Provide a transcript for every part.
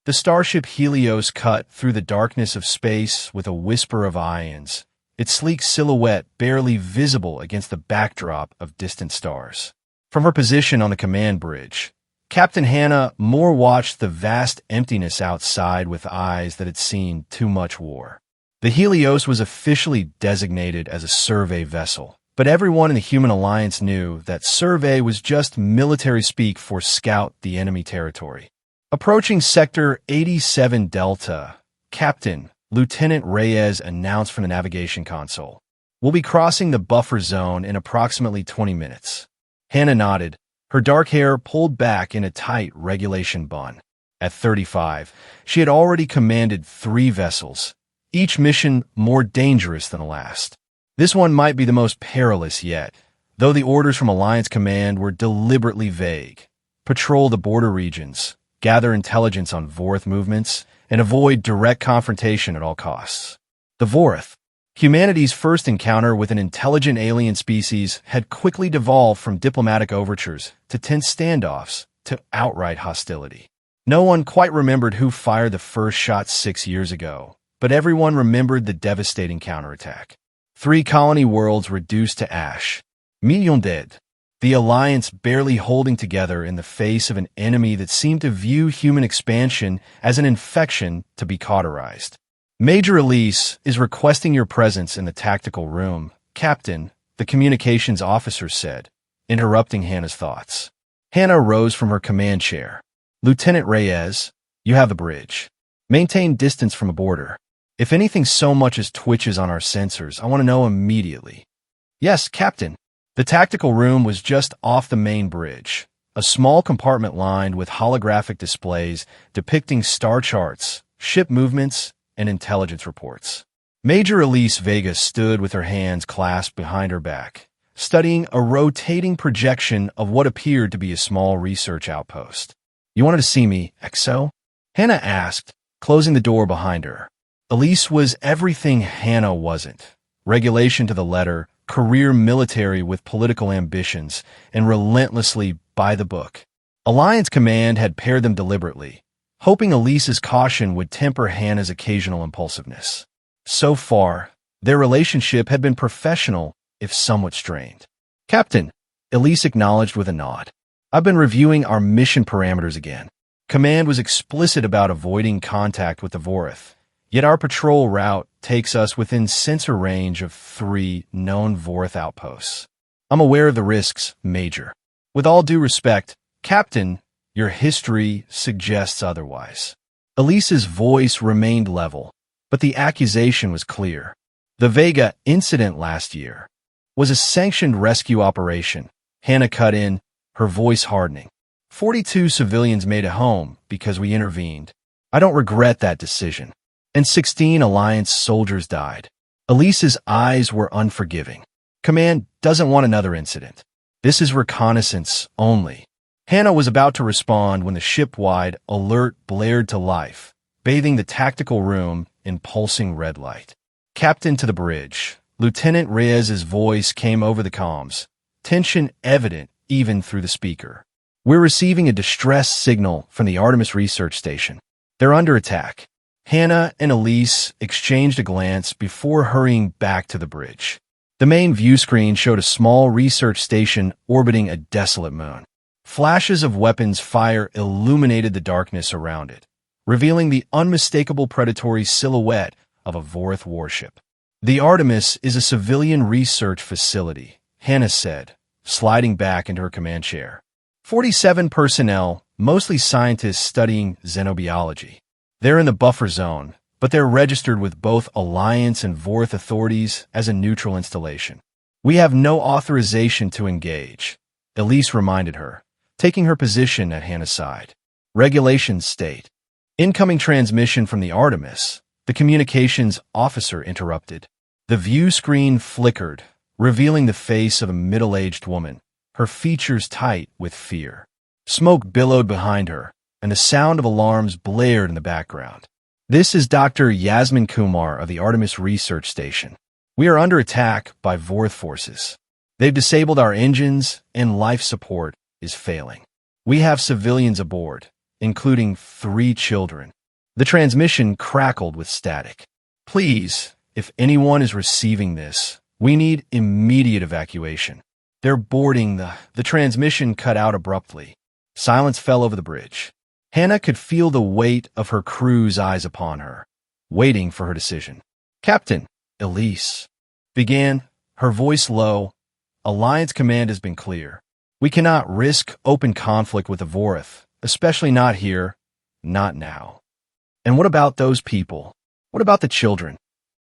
The starship Helios cut through the darkness of space with a whisper of ions, its sleek silhouette barely visible against the backdrop of distant stars. From her position on the command bridge, Captain Hannah Moore watched the vast emptiness outside with eyes that had seen too much war. The Helios was officially designated as a survey vessel, but everyone in the Human Alliance knew that survey was just military speak for scout the enemy territory. Approaching Sector 87 Delta, Captain Lieutenant Reyes announced from the navigation console, "We'll be crossing the buffer zone in approximately 20 minutes. Hannah nodded, her dark hair pulled back in a tight regulation bun. At 35, she had already commanded 3 vessels, each mission more dangerous than the last. This one might be the most perilous yet, though the orders from Alliance Command were deliberately vague. Patrol the border regions, gather intelligence on Vorth movements, and avoid direct confrontation at all costs. The Vorth, humanity's first encounter with an intelligent alien species, had quickly devolved from diplomatic overtures to tense standoffs to outright hostility. No one quite remembered who fired the first shot 6 years ago, but everyone remembered the devastating counterattack. 3 colony worlds reduced to ash, millions dead. The Alliance barely holding together in the face of an enemy that seemed to view human expansion as an infection to be cauterized. "Major Elise is requesting your presence in the tactical room, Captain," the communications officer said, interrupting Hannah's thoughts. Hannah rose from her command chair. "Lieutenant Reyes, you have the bridge. Maintain distance from the border. If anything so much as twitches on our sensors, I want to know immediately." "Yes, Captain." The tactical room was just off the main bridge, a small compartment lined with holographic displays depicting star charts, ship movements, and intelligence reports. Major Elise Vega stood with her hands clasped behind her back, studying a rotating projection of what appeared to be a small research outpost. "You wanted to see me, XO?" Hannah asked, closing the door behind her. Elise was everything Hannah wasn't. Regulation to the letter, career military with political ambitions, and relentlessly by the book. Alliance Command had paired them deliberately, hoping Elise's caution would temper Hannah's occasional impulsiveness. So far, their relationship had been professional, if somewhat strained. "Captain," Elise acknowledged with a nod. "I've been reviewing our mission parameters again. Command was explicit about avoiding contact with the Vorth, yet our patrol route takes us within sensor range of 3 known Vorth outposts. I'm aware of the risks, Major. With all due respect, Captain, your history suggests otherwise." Elise's voice remained level, but the accusation was clear. The Vega incident last year was a sanctioned rescue operation. Hannah cut in, her voice hardening. 42 civilians made it home because we intervened. I don't regret that decision. And 16 Alliance soldiers died. Elise's eyes were unforgiving. Command doesn't want another incident. This is reconnaissance only. Hannah was about to respond when the ship-wide alert blared to life, bathing the tactical room in pulsing red light. "Captain to the bridge." Lieutenant Reyes's voice came over the comms, tension evident even through the speaker. "We're receiving a distress signal from the Artemis research station. They're under attack." Hannah and Elise exchanged a glance before hurrying back to the bridge. The main view screen showed a small research station orbiting a desolate moon. Flashes of weapons fire illuminated the darkness around it, revealing the unmistakable predatory silhouette of a Vorth warship. "The Artemis is a civilian research facility," Hannah said, sliding back into her command chair. 47 personnel, mostly scientists studying xenobiology. They're in the buffer zone, but they're registered with both Alliance and Vorth authorities as a neutral installation. "We have no authorization to engage," Elise reminded her, taking her position at Hannah's side. "Regulations state." "Incoming transmission from the Artemis," the communications officer interrupted. The view screen flickered, revealing the face of a middle-aged woman, her features tight with fear. Smoke billowed behind her, and the sound of alarms blared in the background. "This is Dr. Yasmin Kumar of the Artemis Research Station. We are under attack by Vorth forces. They've disabled our engines, and life support is failing. We have civilians aboard, including 3 children. The transmission crackled with static. Please, if anyone is receiving this, we need immediate evacuation. They're boarding the transmission cut out abruptly. Silence fell over the bridge. Hannah could feel the weight of her crew's eyes upon her, waiting for her decision. Captain, Elise began, her voice low. Alliance command has been clear. We cannot risk open conflict with the Vorith, especially not here, not now. And what about those people? What about the children?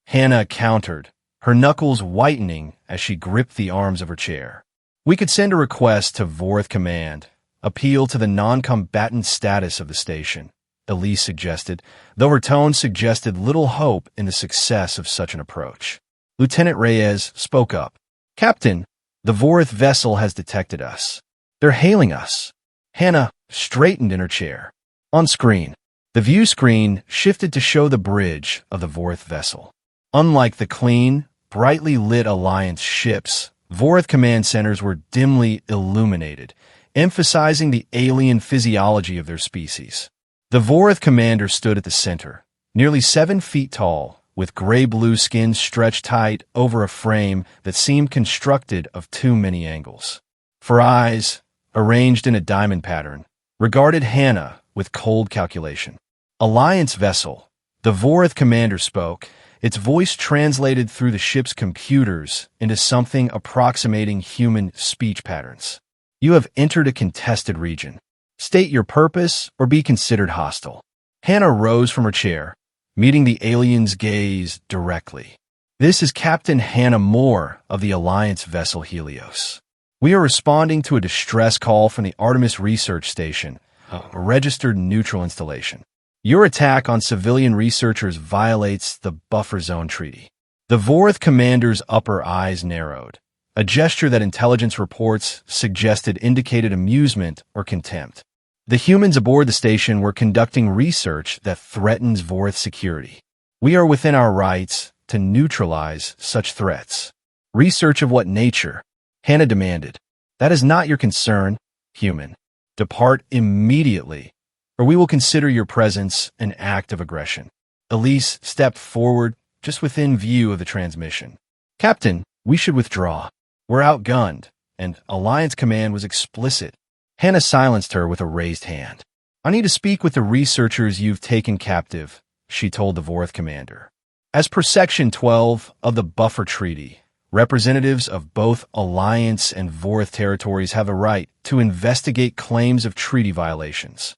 Hannah countered, her knuckles whitening as she gripped the arms of her chair. We could send a request to Vorith Command, appeal to the non-combatant status of the station, Elise suggested, though her tone suggested little hope in the success of such an approach. Lieutenant Reyes spoke up. Captain, the Vorith vessel has detected us. They're hailing us. Hannah straightened in her chair. On screen, the view screen shifted to show the bridge of the Vorith vessel. Unlike the clean, brightly lit Alliance ships, Vorith command centers were dimly illuminated, emphasizing the alien physiology of their species. The Vorith commander stood at the center, nearly 7 feet tall, with gray-blue skin stretched tight over a frame that seemed constructed of too many angles. Her eyes, arranged in a diamond pattern, regarded Hannah with cold calculation. Alliance vessel, the Vorith commander spoke, its voice translated through the ship's computers into something approximating human speech patterns. You have entered a contested region. State your purpose or be considered hostile. Hannah rose from her chair, meeting the alien's gaze directly. This is Captain Hannah Moore of the Alliance vessel Helios. We are responding to a distress call from the Artemis Research Station, a registered neutral installation. Your attack on civilian researchers violates the Buffer Zone Treaty. The Vorith commander's upper eyes narrowed, a gesture that intelligence reports suggested indicated amusement or contempt. The humans aboard the station were conducting research that threatens Vorith security. We are within our rights to neutralize such threats. Research of what nature? Hannah demanded. That is not your concern, human. Depart immediately, or we will consider your presence an act of aggression. Elise stepped forward, just within view of the transmission. Captain, we should withdraw. We're outgunned, and Alliance command was explicit. Hannah silenced her with a raised hand. I need to speak with the researchers you've taken captive, she told the Vorith commander. As per Section 12 of the Buffer Treaty, representatives of both Alliance and Vorith territories have a right to investigate claims of treaty violations.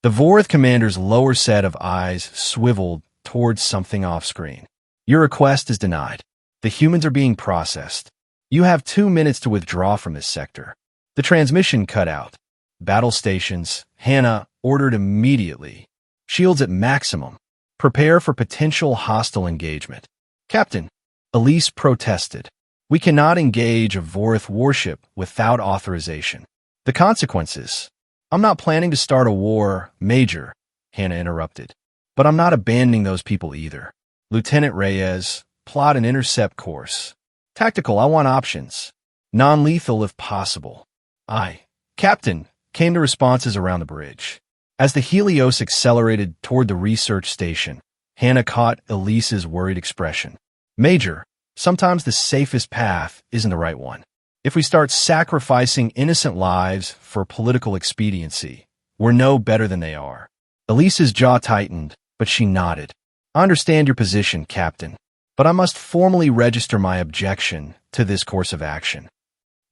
The Vorith commander's lower set of eyes swiveled towards something off-screen. Your request is denied. The humans are being processed. You have 2 minutes to withdraw from this sector. The transmission cut out. Battle stations, Hannah ordered immediately. Shields at maximum. Prepare for potential hostile engagement. Captain, Elise protested. We cannot engage a Vorith warship without authorization. The consequences. I'm not planning to start a war, Major, Hannah interrupted. But I'm not abandoning those people either. Lieutenant Reyes, plot an intercept course. Tactical, I want options. Non-lethal if possible. Aye. Captain, came to responses around the bridge. As the Helios accelerated toward the research station, Hannah caught Elise's worried expression. Major, sometimes the safest path isn't the right one. If we start sacrificing innocent lives for political expediency, we're no better than they are. Elise's jaw tightened, but she nodded. I understand your position, Captain, but I must formally register my objection to this course of action.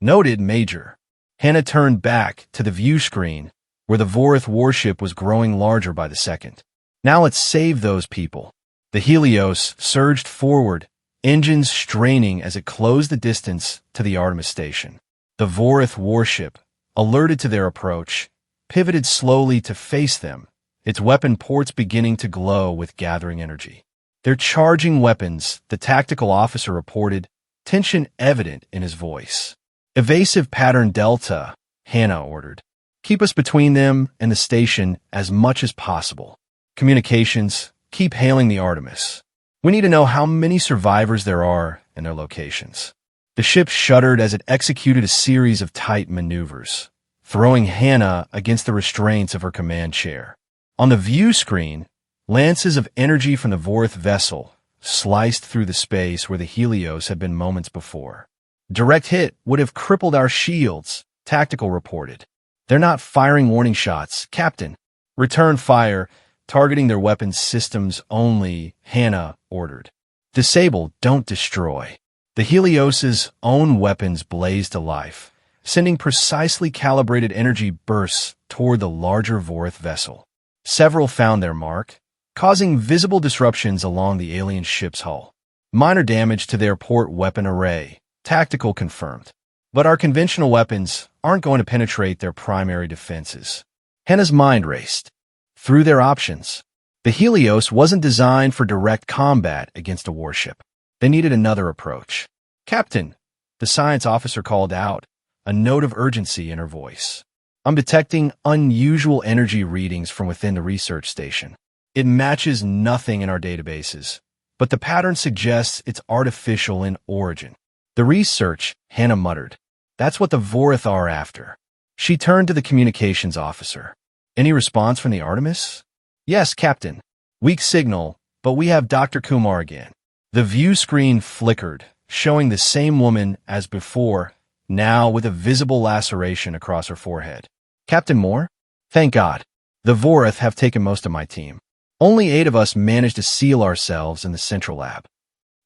Noted, Major. Hannah turned back to the view screen, where the Vorith warship was growing larger by the second. Now let's save those people. The Helios surged forward, engines straining as it closed the distance to the Artemis station. The Vorith warship, alerted to their approach, pivoted slowly to face them, its weapon ports beginning to glow with gathering energy. They're charging weapons, the tactical officer reported, tension evident in his voice. Evasive pattern Delta, Hannah ordered. Keep us between them and the station as much as possible. Communications, keep hailing the Artemis. We need to know how many survivors there are and their locations. The ship shuddered as it executed a series of tight maneuvers, throwing Hannah against the restraints of her command chair. On the view screen, lances of energy from the Vorth vessel sliced through the space where the Helios had been moments before. Direct hit would have crippled our shields, Tactical reported. They're not firing warning shots, Captain. Return fire, targeting their weapons systems only, Hannah ordered. Disable, don't destroy. The Helios' own weapons blazed to life, sending precisely calibrated energy bursts toward the larger Vorth vessel. Several found their mark, causing visible disruptions along the alien ship's hull. Minor damage to their port weapon array, Tactical confirmed. But our conventional weapons aren't going to penetrate their primary defenses. Hannah's mind raced through their options. The Helios wasn't designed for direct combat against a warship. They needed another approach. Captain, the science officer called out, a note of urgency in her voice. I'm detecting unusual energy readings from within the research station. It matches nothing in our databases, but the pattern suggests it's artificial in origin. The research, Hannah muttered. That's what the Vorth are after. She turned to the communications officer. Any response from the Artemis? Yes, Captain. Weak signal, but we have Dr. Kumar again. The view screen flickered, showing the same woman as before, now with a visible laceration across her forehead. Captain Moore? Thank God. The Vorth have taken most of my team. Only 8 of us managed to seal ourselves in the central lab.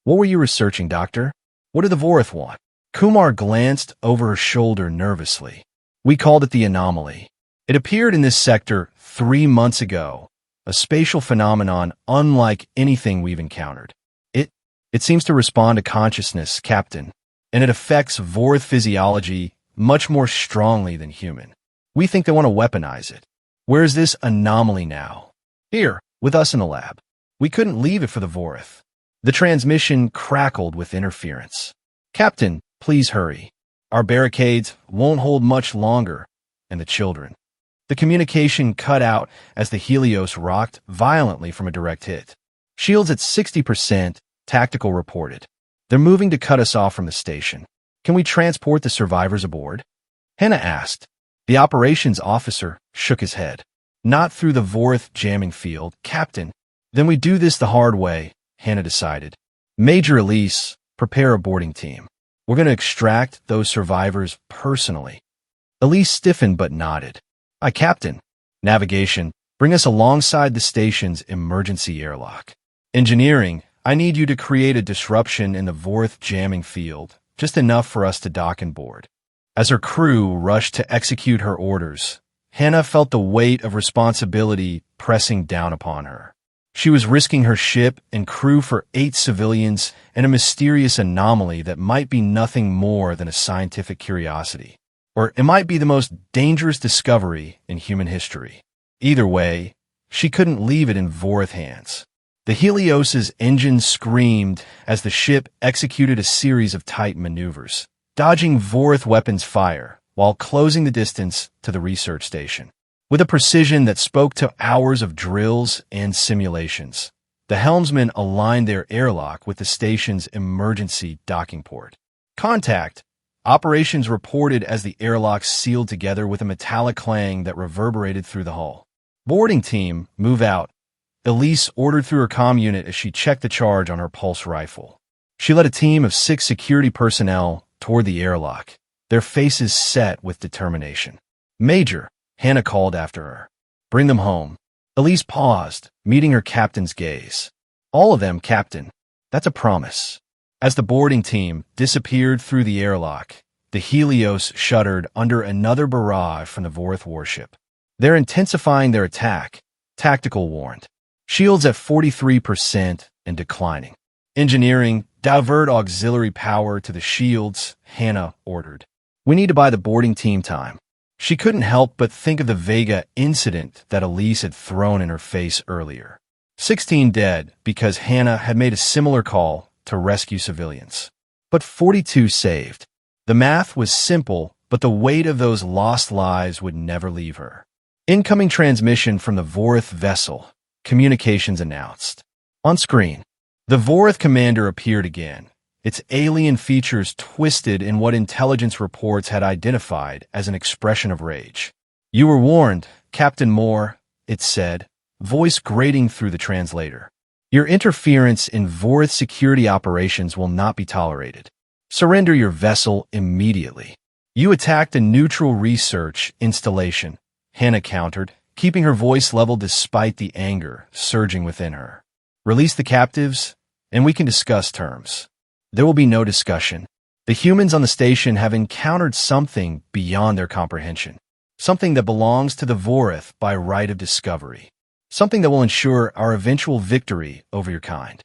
What were you researching, Doctor? What do the Vorth want? Kumar glanced over her shoulder nervously. We called it the anomaly. It appeared in this sector 3 months ago, a spatial phenomenon unlike anything we've encountered. It seems to respond to consciousness, Captain, and it affects Vorth physiology much more strongly than human. We think they want to weaponize it. Where's this anomaly now? Here, with us in the lab. We couldn't leave it for the Vorth. The transmission crackled with interference. Captain, please hurry. Our barricades won't hold much longer, and the children. The communication cut out as the Helios rocked violently from a direct hit. Shields at 60%, Tactical reported. They're moving to cut us off from the station. Can we transport the survivors aboard? Hannah asked. The operations officer shook his head. Not through the Vorth jamming field, Captain. Then we do this the hard way, Hannah decided. Major Elise, prepare a boarding team. We're going to extract those survivors personally. Elise stiffened but nodded. Aye, Captain. Navigation, bring us alongside the station's emergency airlock. Engineering, I need you to create a disruption in the Vorth jamming field, just enough for us to dock and board. As her crew rushed to execute her orders, Hannah felt the weight of responsibility pressing down upon her. She was risking her ship and crew for 8 civilians and a mysterious anomaly that might be nothing more than a scientific curiosity. Or it might be the most dangerous discovery in human history. Either way, she couldn't leave it in Vorth hands. The Helios' engine screamed as the ship executed a series of tight maneuvers, dodging Vorth weapons fire while closing the distance to the research station. With a precision that spoke to hours of drills and simulations, the helmsmen aligned their airlock with the station's emergency docking port. Contact! Operations reported as the airlocks sealed together with a metallic clang that reverberated through the hull. Boarding team, move out. Elise ordered through her comm unit as she checked the charge on her pulse rifle. She led a team of 6 security personnel toward the airlock, their faces set with determination. Major, Hannah called after her. Bring them home. Elise paused, meeting her captain's gaze. All of them, Captain. That's a promise. As the boarding team disappeared through the airlock, the Helios shuddered under another barrage from the Vorth warship. They're intensifying their attack, Tactical warned. Shields at 43% and declining. Engineering, divert auxiliary power to the shields, Hannah ordered. We need to buy the boarding team time. She couldn't help but think of the Vega incident that Elise had thrown in her face earlier. 16 dead because Hannah had made a similar call to rescue civilians. But 42 saved. The math was simple, but the weight of those lost lives would never leave her. Incoming transmission from the Vorth vessel. Communications announced. On screen, the Vorth commander appeared again, its alien features twisted in what intelligence reports had identified as an expression of rage. "You were warned, Captain Moore," it said, voice grating through the translator. "Your interference in Vorith security operations will not be tolerated. Surrender your vessel immediately." "You attacked a neutral research installation," Hannah countered, keeping her voice level despite the anger surging within her. "Release the captives, and we can discuss terms." "There will be no discussion. The humans on the station have encountered something beyond their comprehension. Something that belongs to the Vorith by right of discovery. Something that will ensure our eventual victory over your kind.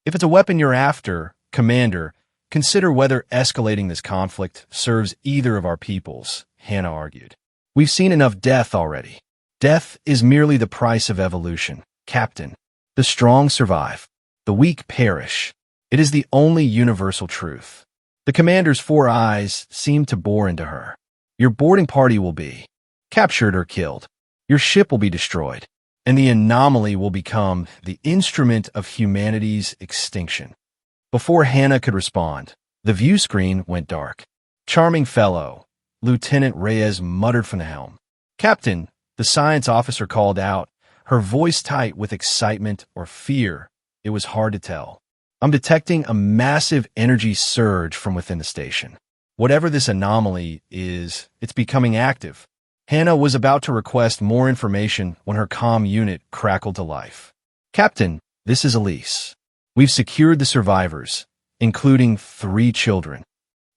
If it's a weapon you're after, Commander, consider whether escalating this conflict serves either of our peoples," Hannah argued. "We've seen enough death already. Death is merely the price of evolution, Captain. The strong survive. The weak perish. It is the only universal truth." The commander's 4 eyes seemed to bore into her. "Your boarding party will be captured or killed. Your ship will be destroyed, and the anomaly will become the instrument of humanity's extinction." Before Hannah could respond, the view screen went dark. "Charming fellow," Lieutenant Reyes muttered from the helm. "Captain," the science officer called out, her voice tight with excitement or fear. It was hard to tell. "I'm detecting a massive energy surge from within the station. Whatever this anomaly is, it's becoming active." Hannah was about to request more information when her comm unit crackled to life. "Captain, this is Elise. We've secured the survivors, including 3 children."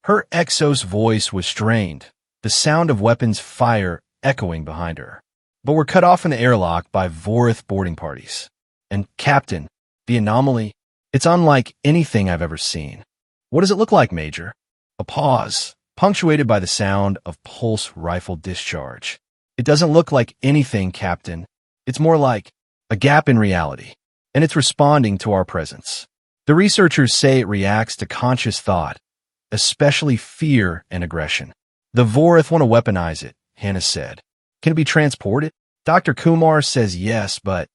Her Exos voice was strained, the sound of weapons fire echoing behind her. "But we're cut off in the airlock by Vorith boarding parties. And, Captain, the anomaly, it's unlike anything I've ever seen." "What does it look like, Major?" A pause, punctuated by the sound of pulse rifle discharge. "It doesn't look like anything, Captain. It's more like a gap in reality, and it's responding to our presence. The researchers say it reacts to conscious thought, especially fear and aggression." "The Vorith want to weaponize it," Hannah said. "Can it be transported?" Dr. Kumar says yes, but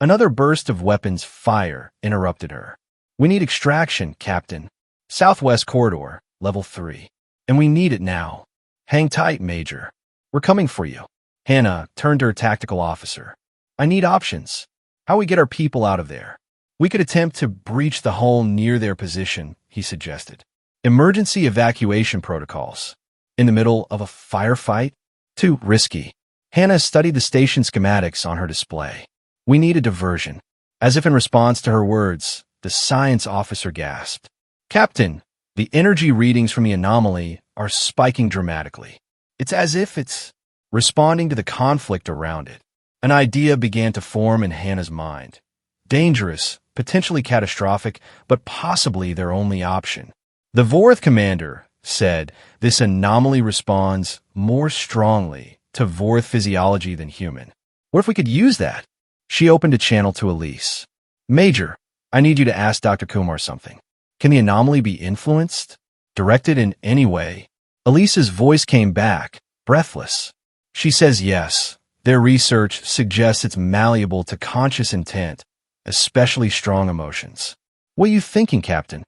another burst of weapons fire interrupted her. "We need extraction, Captain. Southwest corridor, level 3. And we need it now. Hang tight, Major. We're coming for you." Hannah turned to her tactical officer. "I need options. How we get our people out of there?" "We could attempt to breach the hull near their position," he suggested. "Emergency evacuation protocols. In the middle of a firefight? Too risky." Hannah studied the station schematics on her display. "We need a diversion." As if in response to her words, the science officer gasped. "Captain, the energy readings from the anomaly are spiking dramatically. It's as if it's responding to the conflict around it." An idea began to form in Hannah's mind. Dangerous, potentially catastrophic, but possibly their only option. The Vorith commander said this anomaly responds more strongly to Vorith physiology than human. What if we could use that? She opened a channel to Elise. "Major, I need you to ask Dr. Kumar something. Can the anomaly be influenced? Directed in any way?" Elise's voice came back, breathless. She says yes. Their research suggests it's malleable to conscious intent, especially strong emotions. "What are you thinking, Captain?"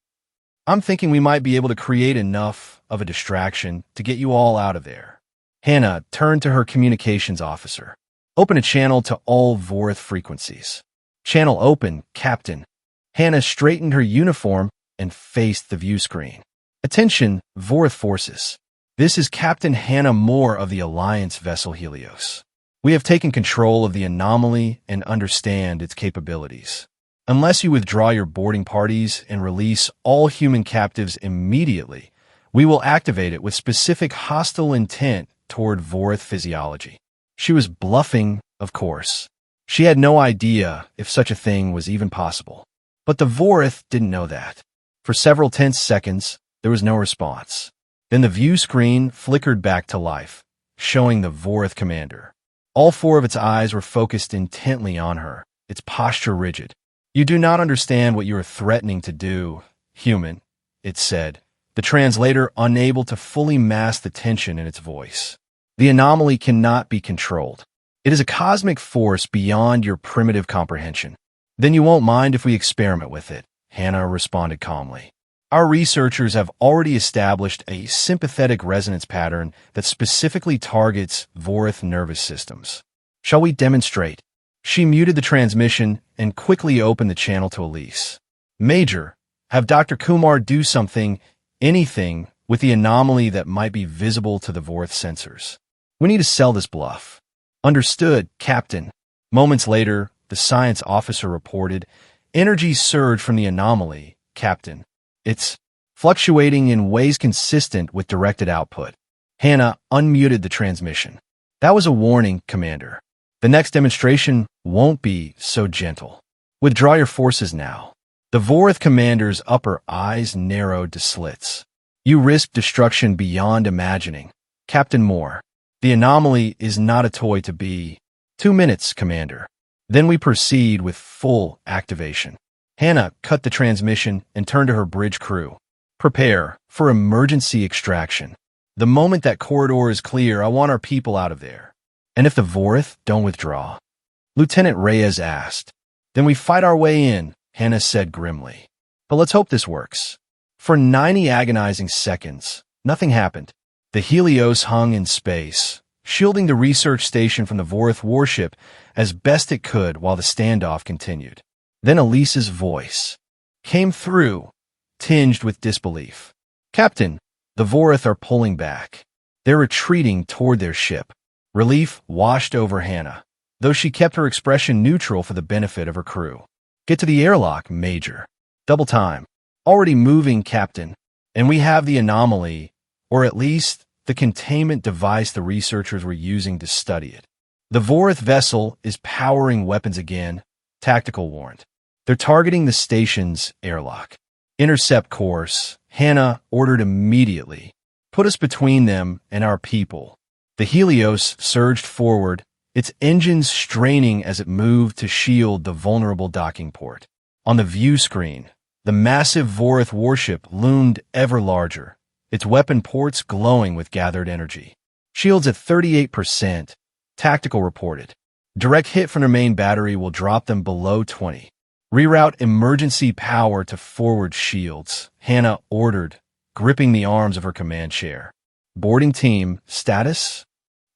"I'm thinking we might be able to create enough of a distraction to get you all out of there." Hannah turned to her communications officer. "Open a channel to all Vorith frequencies." "Channel open, Captain." Hannah straightened her uniform and faced the view screen. "Attention, Vorith forces. This is Captain Hannah Moore of the Alliance vessel Helios. We have taken control of the anomaly and understand its capabilities. Unless you withdraw your boarding parties and release all human captives immediately, we will activate it with specific hostile intent toward Vorith physiology." She was bluffing, of course. She had no idea if such a thing was even possible. But the Vorith didn't know that. For several tense seconds, there was no response. Then the view screen flickered back to life, showing the Vorith commander. All 4 of its eyes were focused intently on her, its posture rigid. "You do not understand what you are threatening to do, human," it said, the translator unable to fully mask the tension in its voice. "The anomaly cannot be controlled. It is a cosmic force beyond your primitive comprehension." "Then you won't mind if we experiment with it," Hannah responded calmly. Our researchers have already established a sympathetic resonance pattern that specifically targets Vorith nervous systems. Shall we demonstrate? She muted the transmission and quickly opened the channel to Elise. Major, have Dr. Kumar do anything, with the anomaly that might be visible to the Vorith sensors. We need to sell this bluff. Understood, Captain. Moments later, the science officer reported, energy surge from the anomaly, Captain. It's fluctuating in ways consistent with directed output. Hannah unmuted the transmission. That was a warning, Commander. The next demonstration won't be so gentle. Withdraw your forces now. The Vorith commander's upper eyes narrowed to slits. You risk destruction beyond imagining. Captain Moore, the anomaly is not a toy to be. 2 minutes, Commander. Then we proceed with full activation. Hannah cut the transmission and turned to her bridge crew. Prepare for emergency extraction. The moment that corridor is clear, I want our people out of there. And if the Vorith don't withdraw? Lieutenant Reyes asked. Then we fight our way in, Hannah said grimly. But let's hope this works. For 90 agonizing seconds, nothing happened. The Helios hung in space, shielding the research station from the Vorith warship as best it could while the standoff continued. Then Elise's voice came through, tinged with disbelief. Captain, the Vorith are pulling back. They're retreating toward their ship. Relief washed over Hannah, though she kept her expression neutral for the benefit of her crew. Get to the airlock, Major. Double time. Already moving, Captain. And we have the anomaly, or at least the containment device the researchers were using to study it. The Vorith vessel is powering weapons again, Tactical warned. They're targeting the station's airlock. Intercept course, Hannah ordered immediately. Put us between them and our people. The Helios surged forward, its engines straining as it moved to shield the vulnerable docking port. On the view screen, the massive Vorith warship loomed ever larger, its weapon ports glowing with gathered energy. Shields at 38%, Tactical reported. Direct hit from their main battery will drop them below 20. Reroute emergency power to forward shields, Hannah ordered, gripping the arms of her command chair. Boarding team, status?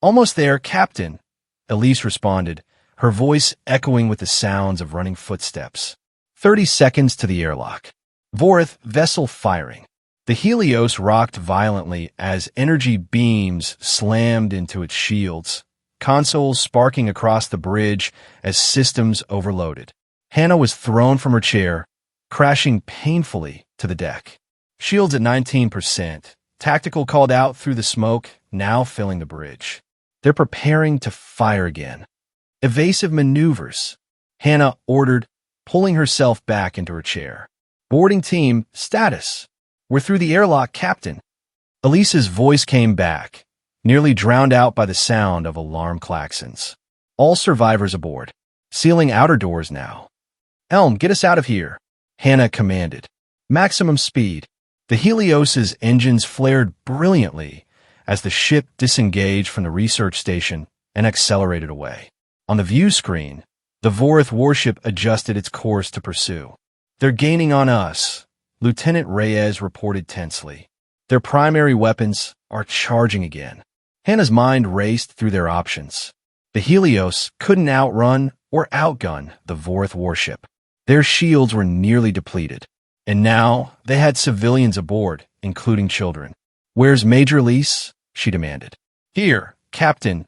Almost there, Captain, Elise responded, her voice echoing with the sounds of running footsteps. 30 seconds to the airlock. Vorith vessel firing. The Helios rocked violently as energy beams slammed into its shields, consoles sparking across the bridge as systems overloaded. Hannah was thrown from her chair, crashing painfully to the deck. Shields at 19%. Tactical called out through the smoke, now filling the bridge. They're preparing to fire again. Evasive maneuvers, Hannah ordered, pulling herself back into her chair. Boarding team, status. We're through the airlock, Captain. Elise's voice came back, nearly drowned out by the sound of alarm klaxons. All survivors aboard. Sealing outer doors now. Elm, get us out of here, Hannah commanded. Maximum speed. The Helios's engines flared brilliantly as the ship disengaged from the research station and accelerated away. On the view screen, the Vorith warship adjusted its course to pursue. They're gaining on us, Lieutenant Reyes reported tensely. Their primary weapons are charging again. Hannah's mind raced through their options. The Helios couldn't outrun or outgun the Vorith warship. Their shields were nearly depleted, and now they had civilians aboard, including children. Where's Major Elise? She demanded. Here, Captain,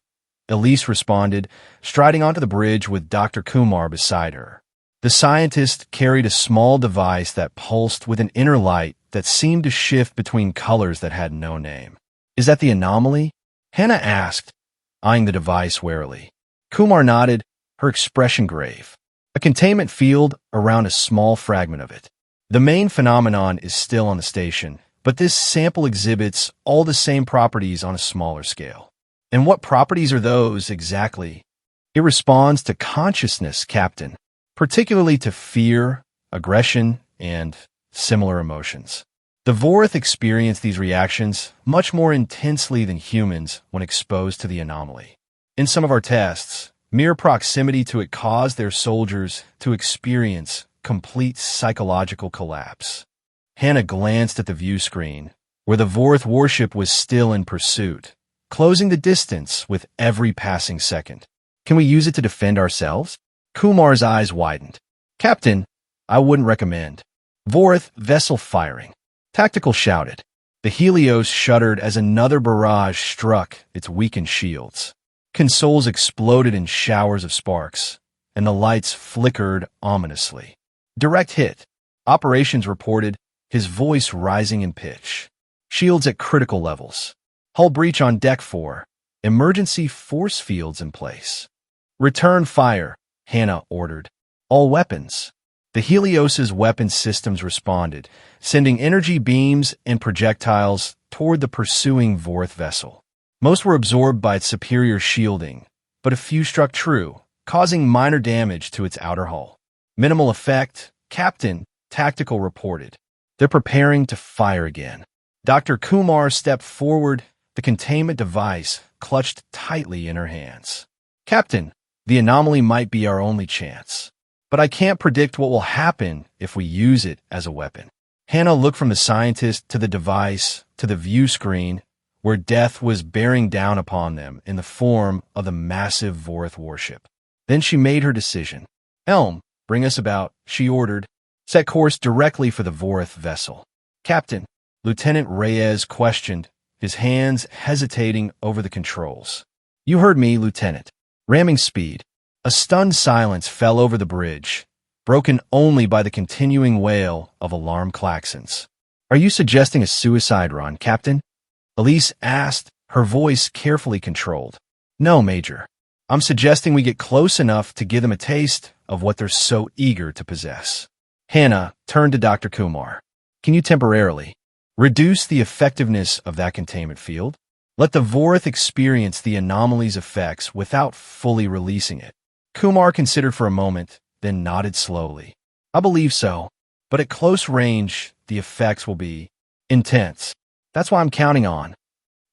Elise responded, striding onto the bridge with Dr. Kumar beside her. The scientist carried a small device that pulsed with an inner light that seemed to shift between colors that had no name. Is that the anomaly? Hannah asked, eyeing the device warily. Kumar nodded, her expression grave. A containment field around a small fragment of it. The main phenomenon is still on the station, but this sample exhibits all the same properties on a smaller scale. And what properties are those exactly? It responds to consciousness, Captain, particularly to fear, aggression, and similar emotions. The Vorith experience these reactions much more intensely than humans when exposed to the anomaly. In some of our tests, mere proximity to it caused their soldiers to experience complete psychological collapse. Hannah glanced at the view screen, where the Vorth warship was still in pursuit, closing the distance with every passing second. Can we use it to defend ourselves? Kumar's eyes widened. Captain, I wouldn't recommend. Vorth vessel firing. Tactical shouted. The Helios shuddered as another barrage struck its weakened shields. Consoles exploded in showers of sparks, and the lights flickered ominously. Direct hit. Operations reported, his voice rising in pitch. Shields at critical levels. Hull breach on deck 4. Emergency force fields in place. Return fire, Hannah ordered. All weapons. The Helios's weapon systems responded, sending energy beams and projectiles toward the pursuing Vorth vessel. Most were absorbed by its superior shielding, but a few struck true, causing minor damage to its outer hull. Minimal effect, Captain, Tactical reported. They're preparing to fire again. Dr. Kumar stepped forward, the containment device clutched tightly in her hands. Captain, the anomaly might be our only chance. But I can't predict what will happen if we use it as a weapon. Hannah looked from the scientist to the device to the view screen, where death was bearing down upon them in the form of the massive Vorth warship. Then she made her decision. Elm, bring us about, she ordered. Set course directly for the Vorth vessel. Captain, Lieutenant Reyes questioned, his hands hesitating over the controls. You heard me, Lieutenant. Ramming speed. A stunned silence fell over the bridge, broken only by the continuing wail of alarm klaxons. Are you suggesting a suicide run, Captain? Elise asked, her voice carefully controlled. No, Major. I'm suggesting we get close enough to give them a taste of what they're so eager to possess. Hannah turned to Dr. Kumar. Can you temporarily reduce the effectiveness of that containment field? Let the Vorth experience the anomaly's effects without fully releasing it. Kumar considered for a moment, then nodded slowly. I believe so, but at close range, the effects will be intense. That's why I'm counting on.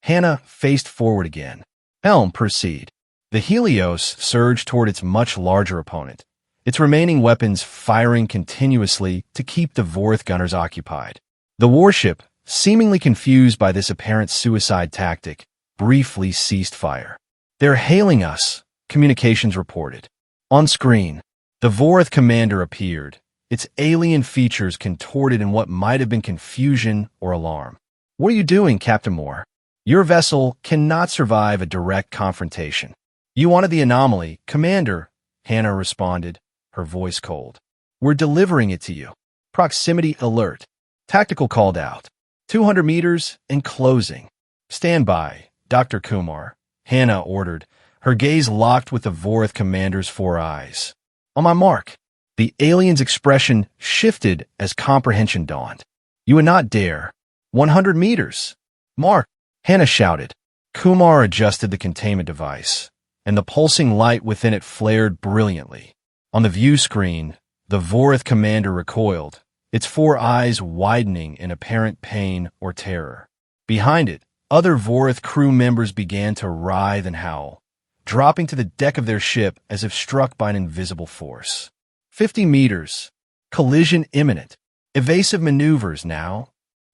Hannah faced forward again. Helm, proceed. The Helios surged toward its much larger opponent, its remaining weapons firing continuously to keep the Vorth gunners occupied. The warship, seemingly confused by this apparent suicide tactic, briefly ceased fire. They're hailing us, communications reported. On screen, the Vorth commander appeared, its alien features contorted in what might have been confusion or alarm. What are you doing, Captain Moore? Your vessel cannot survive a direct confrontation. You wanted the anomaly, Commander, Hannah responded, her voice cold. We're delivering it to you. Proximity alert. Tactical called out. 200 meters and closing. Stand by, Dr. Kumar, Hannah ordered, her gaze locked with the Vorth commander's 4 eyes. On my mark. The alien's expression shifted as comprehension dawned. You would not dare. 100 meters. Mark, Hannah shouted. Kumar adjusted the containment device, and the pulsing light within it flared brilliantly. On the view screen, the Vorth commander recoiled, its 4 eyes widening in apparent pain or terror. Behind it, other Vorth crew members began to writhe and howl, dropping to the deck of their ship as if struck by an invisible force. 50 meters. Collision imminent. Evasive maneuvers now.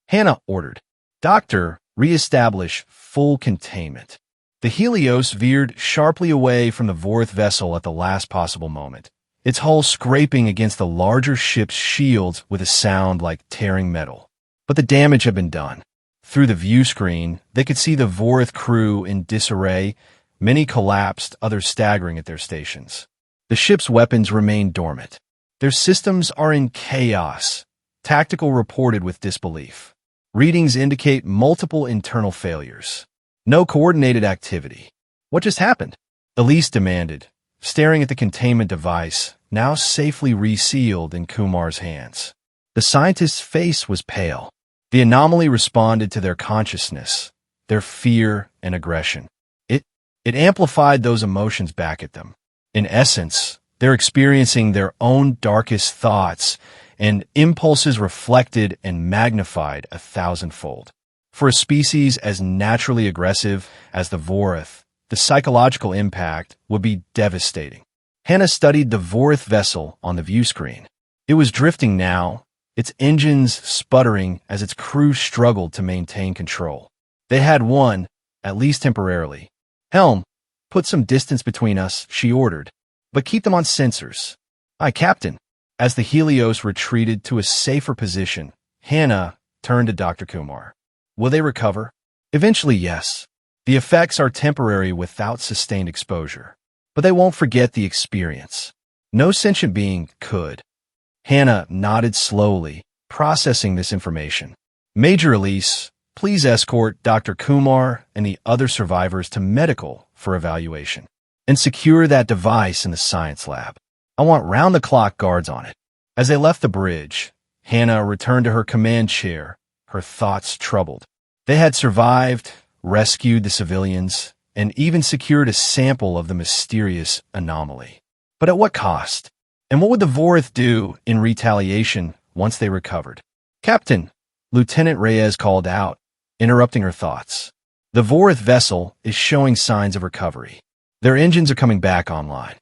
Hannah ordered. Doctor, re-establish full containment. The Helios veered sharply away from the Vorth vessel at the last possible moment, its hull scraping against the larger ship's shields with a sound like tearing metal. But the damage had been done. Through the view screen, they could see the Vorth crew in disarray, many collapsed, others staggering at their stations. The ship's weapons remained dormant. Their systems are in chaos, Tactical reported with disbelief. Readings indicate multiple internal failures. No coordinated activity. What just happened? Elise demanded, staring at the containment device, now safely resealed in Kumar's hands. The scientist's face was pale. The anomaly responded to their consciousness, their fear and aggression. It amplified those emotions back at them. In essence, they're experiencing their own darkest thoughts and impulses reflected and magnified 1,000-fold. For a species as naturally aggressive as the Vorth, the psychological impact would be devastating. Hannah studied the Vorth vessel on the view screen. It was drifting now, its engines sputtering as its crew struggled to maintain control. They had won, at least temporarily. "Helm, put some distance between us," she ordered, "but keep them on sensors." "Aye, Captain." As the Helios retreated to a safer position, Hannah turned to Dr. Kumar. "Will they recover?" "Eventually, yes. The effects are temporary without sustained exposure. But they won't forget the experience. No sentient being could." Hannah nodded slowly, processing this information. "Major Elise, please escort Dr. Kumar and the other survivors to medical for evaluation. And secure that device in the science lab. I want round-the-clock guards on it." As they left the bridge, Hannah returned to her command chair, her thoughts troubled. They had survived, rescued the civilians, and even secured a sample of the mysterious anomaly. But at what cost? And what would the Vorith do in retaliation once they recovered? "Captain," Lieutenant Reyes called out, interrupting her thoughts. "The Vorith vessel is showing signs of recovery. Their engines are coming back online."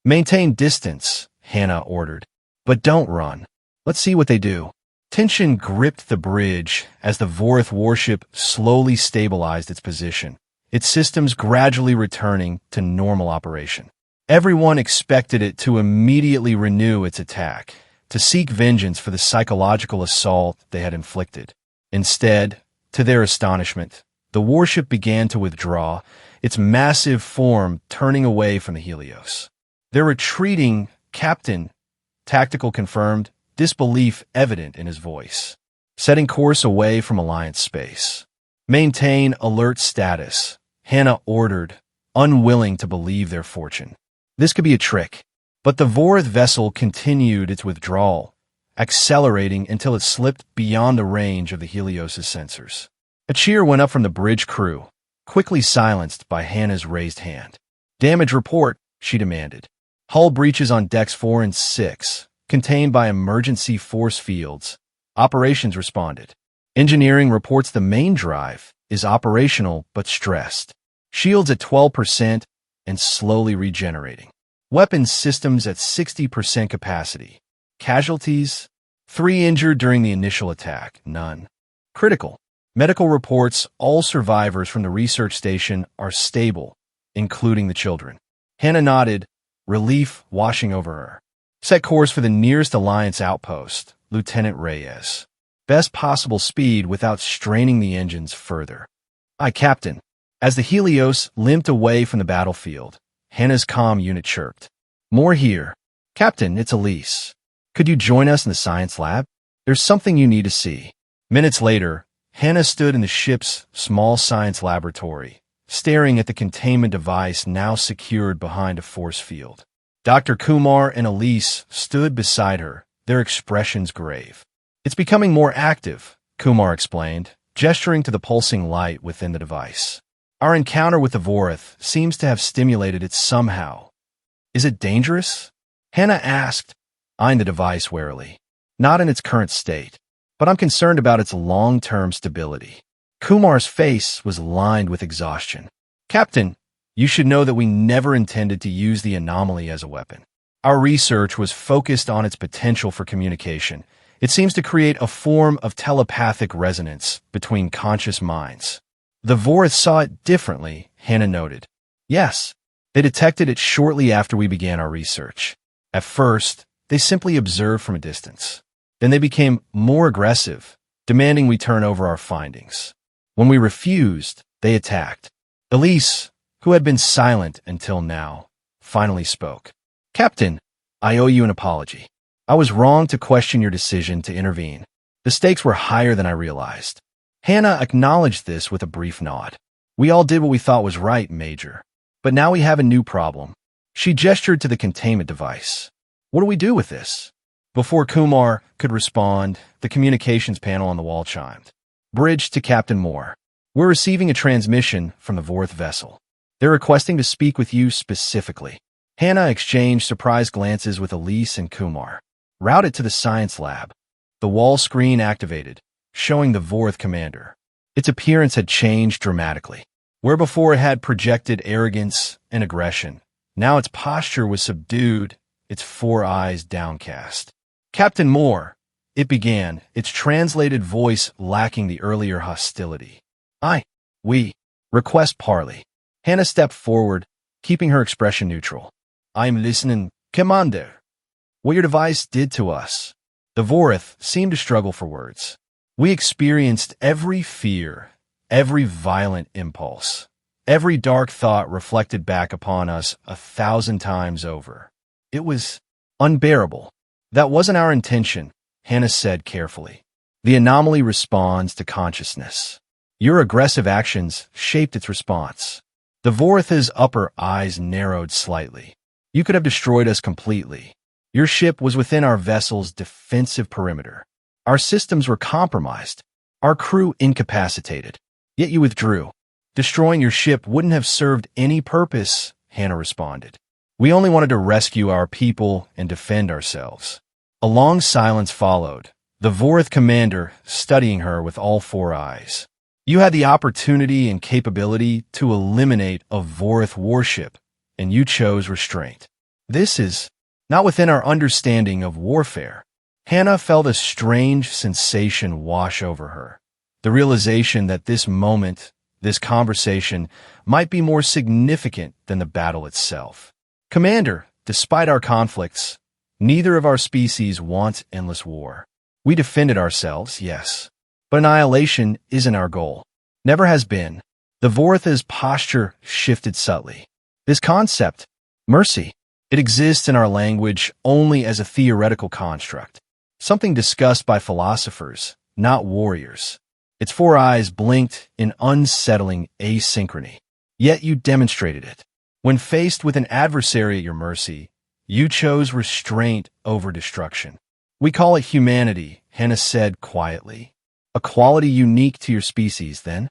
"Maintain distance," Hannah ordered. "But don't run. Let's see what they do." Tension gripped the bridge as the Vorith warship slowly stabilized its position, its systems gradually returning to normal operation. Everyone expected it to immediately renew its attack, to seek vengeance for the psychological assault they had inflicted. Instead, to their astonishment, the warship began to withdraw, its massive form turning away from the Helios. "They're retreating, Captain," Tactical confirmed, disbelief evident in his voice. "Setting course away from Alliance space." "Maintain alert status," Hannah ordered, unwilling to believe their fortune. This could be a trick. But the Vorith vessel continued its withdrawal, accelerating until it slipped beyond the range of the Helios' sensors. A cheer went up from the bridge crew, quickly silenced by Hannah's raised hand. "Damage report," she demanded. "Hull breaches on decks 4 and 6, contained by emergency force fields." Operations responded. "Engineering reports the main drive is operational but stressed. Shields at 12% and slowly regenerating. Weapons systems at 60% capacity. Casualties? 3 injured during the initial attack, none. Critical. Medical reports all survivors from the research station are stable, including the children." Hannah nodded, relief washing over her. "Set course for the nearest Alliance outpost, Lieutenant Reyes. Best possible speed without straining the engines further." "Aye, Captain." As the Helios limped away from the battlefield, Hannah's comm unit chirped. "More here." "Captain, it's Elise. Could you join us in the science lab? There's something you need to see." Minutes later, Hannah stood in the ship's small science laboratory, staring at the containment device now secured behind a force field. Dr. Kumar and Elise stood beside her, their expressions grave. "It's becoming more active," Kumar explained, gesturing to the pulsing light within the device. "Our encounter with the Vorith seems to have stimulated it somehow." "Is it dangerous?" Hannah asked, eyeing the device warily. "Not in its current state, but I'm concerned about its long-term stability." Kumar's face was lined with exhaustion. "Captain, you should know that we never intended to use the anomaly as a weapon. Our research was focused on its potential for communication. It seems to create a form of telepathic resonance between conscious minds." "The Vorith saw it differently," Hannah noted. "Yes, they detected it shortly after we began our research. At first, they simply observed from a distance. Then they became more aggressive, demanding we turn over our findings. When we refused, they attacked." Elise, who had been silent until now, finally spoke. "Captain, I owe you an apology. I was wrong to question your decision to intervene. The stakes were higher than I realized." Hannah acknowledged this with a brief nod. "We all did what we thought was right, Major. But now we have a new problem." She gestured to the containment device. "What do we do with this?" Before Kumar could respond, the communications panel on the wall chimed. "Bridge to Captain Moore. We're receiving a transmission from the Vorith vessel. They're requesting to speak with you specifically." Hannah exchanged surprised glances with Elise and Kumar. "Route it to the science lab." The wall screen activated, showing the Vorith commander. Its appearance had changed dramatically. Where before it had projected arrogance and aggression, now its posture was subdued, its 4 eyes downcast. "Captain Moore," It began, its translated voice lacking the earlier hostility. We request parley. Hannah stepped forward, keeping her expression neutral. I'm listening, Commander. What your device did to us. The Vorith seemed to struggle for words. We experienced every fear, every violent impulse, every dark thought reflected back upon us 1,000 times over. It was unbearable. That wasn't our intention, Hannah said carefully. The anomaly responds to consciousness. Your aggressive actions shaped its response. The Vorith's upper eyes narrowed slightly. You could have destroyed us completely. Your ship was within our vessel's defensive perimeter. Our systems were compromised, our crew incapacitated. Yet you withdrew. Destroying your ship wouldn't have served any purpose, Hannah responded. We only wanted to rescue our people and defend ourselves. A long silence followed, the Vorith commander studying her with all 4 eyes. You had the opportunity and capability to eliminate a Vorith warship, and you chose restraint. This is not within our understanding of warfare. Hannah felt a strange sensation wash over her. The realization that this moment, this conversation, might be more significant than the battle itself. Commander, despite our conflicts, neither of our species wants endless war. We defended ourselves, yes. But annihilation isn't our goal. Never has been. The Vorith's posture shifted subtly. This concept, mercy, it exists in our language only as a theoretical construct, something discussed by philosophers, not warriors. Its 4 eyes blinked in unsettling asynchrony. Yet you demonstrated it. When faced with an adversary at your mercy, you chose restraint over destruction. We call it humanity, Hannah said quietly. A quality unique to your species, then?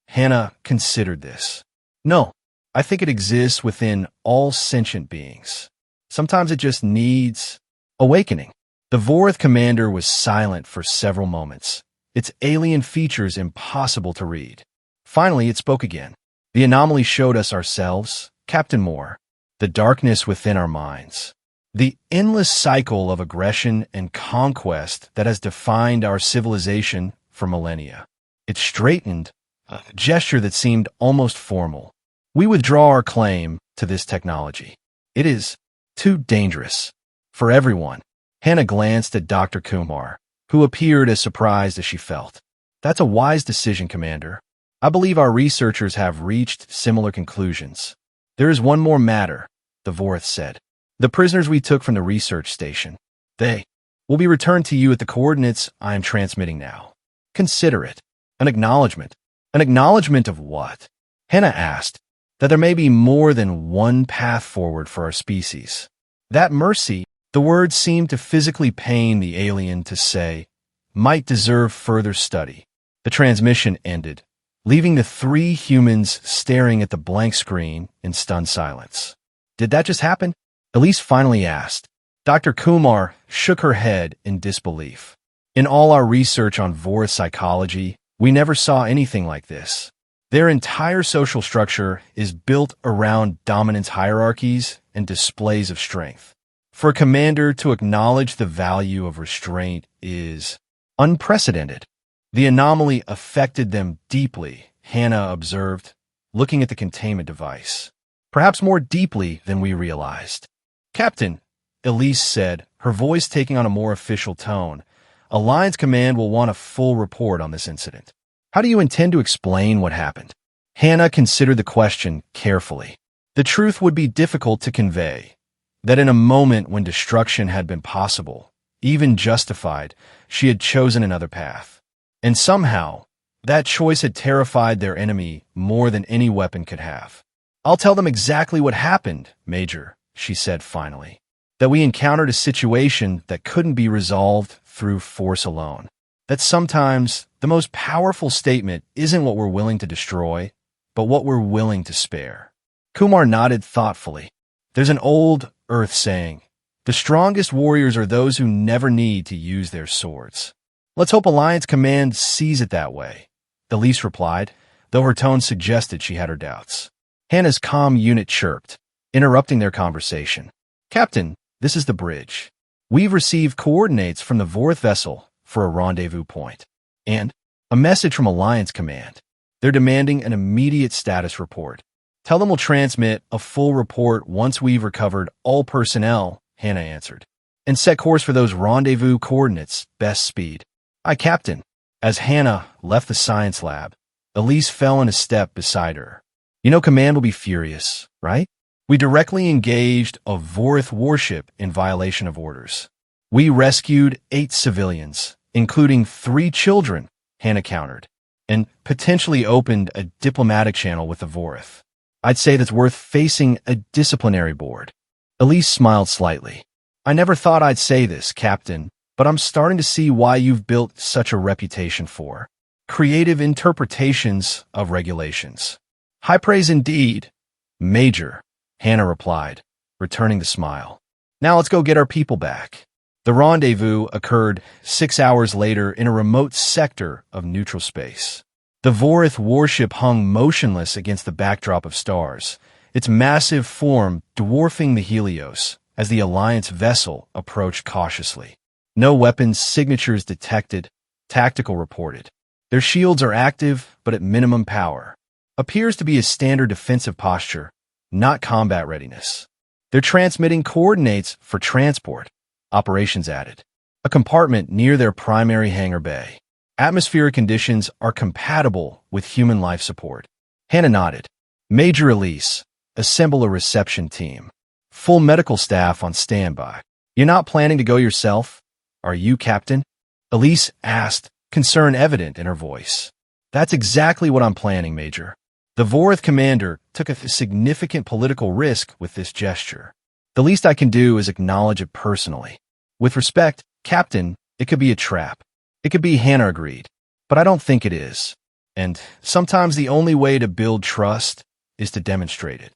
Hannah considered this. No, I think it exists within all sentient beings. Sometimes it just needs awakening. The Vorith commander was silent for several moments, its alien features impossible to read. Finally, it spoke again. The anomaly showed us ourselves, Captain Moore, the darkness within our minds. The endless cycle of aggression and conquest that has defined our civilization for millennia. It straightened, a gesture that seemed almost formal. We withdraw our claim to this technology. It is too dangerous for everyone. Hannah glanced at Dr. Kumar, who appeared as surprised as she felt. That's a wise decision, Commander. I believe our researchers have reached similar conclusions. There is one more matter, the Vorith said. The prisoners we took from the research station. They will be returned to you at the coordinates I am transmitting now. Consider it. An acknowledgement. An acknowledgement of what? Hannah asked. That there may be more than one path forward for our species. That mercy, the word seemed to physically pain the alien to say, might deserve further study. The transmission ended, leaving the 3 humans staring at the blank screen in stunned silence. Did that just happen? Elise finally asked. Dr. Kumar shook her head in disbelief. In all our research on Vorith psychology, we never saw anything like this. Their entire social structure is built around dominance hierarchies and displays of strength. For a commander to acknowledge the value of restraint is unprecedented. The anomaly affected them deeply, Hannah observed, looking at the containment device. Perhaps more deeply than we realized. Captain, Elise said, her voice taking on a more official tone, Alliance Command will want a full report on this incident. How do you intend to explain what happened? Hannah considered the question carefully. The truth would be difficult to convey, that in a moment when destruction had been possible, even justified, she had chosen another path. And somehow, that choice had terrified their enemy more than any weapon could have. I'll tell them exactly what happened, Major, she said finally. That we encountered a situation that couldn't be resolved through force alone. That sometimes the most powerful statement isn't what we're willing to destroy, but what we're willing to spare. Kumar nodded thoughtfully. There's an old Earth saying, the strongest warriors are those who never need to use their swords. Let's hope Alliance Command sees it that way, Elise replied, though her tone suggested she had her doubts. Hannah's comm unit chirped, interrupting their conversation. Captain, this is the bridge. We've received coordinates from the Vorith vessel for a rendezvous point. And a message from Alliance Command. They're demanding an immediate status report. Tell them we'll transmit a full report once we've recovered all personnel, Hannah answered. And set course for those rendezvous coordinates, best speed. Aye, Captain. As Hannah left the science lab, Elise fell in a step beside her. You know Command will be furious, right? We directly engaged a Vorith warship in violation of orders. We rescued 8 civilians, including 3 children, Hannah countered, and potentially opened a diplomatic channel with the Vorith. I'd say that's worth facing a disciplinary board. Elise smiled slightly. I never thought I'd say this, Captain, but I'm starting to see why you've built such a reputation for creative interpretations of regulations. High praise indeed, Major, Hannah replied, returning the smile. Now let's go get our people back. The rendezvous occurred 6 hours later in a remote sector of neutral space. The Vorith warship hung motionless against the backdrop of stars, its massive form dwarfing the Helios as the Alliance vessel approached cautiously. No weapons signatures detected, tactical reported. Their shields are active, but at minimum power. Appears to be a standard defensive posture, not combat readiness. They're transmitting coordinates for transport. Operations added. A compartment near their primary hangar bay. Atmospheric conditions are compatible with human life support. Hannah nodded. Major Elise, assemble a reception team. Full medical staff on standby. You're not planning to go yourself? Are you, Captain? Elise asked, concern evident in her voice. That's exactly what I'm planning, Major. The Vorith commander took a significant political risk with this gesture. The least I can do is acknowledge it personally. With respect, Captain, it could be a trap. It could be, Hannah agreed. But I don't think it is. And sometimes the only way to build trust is to demonstrate it.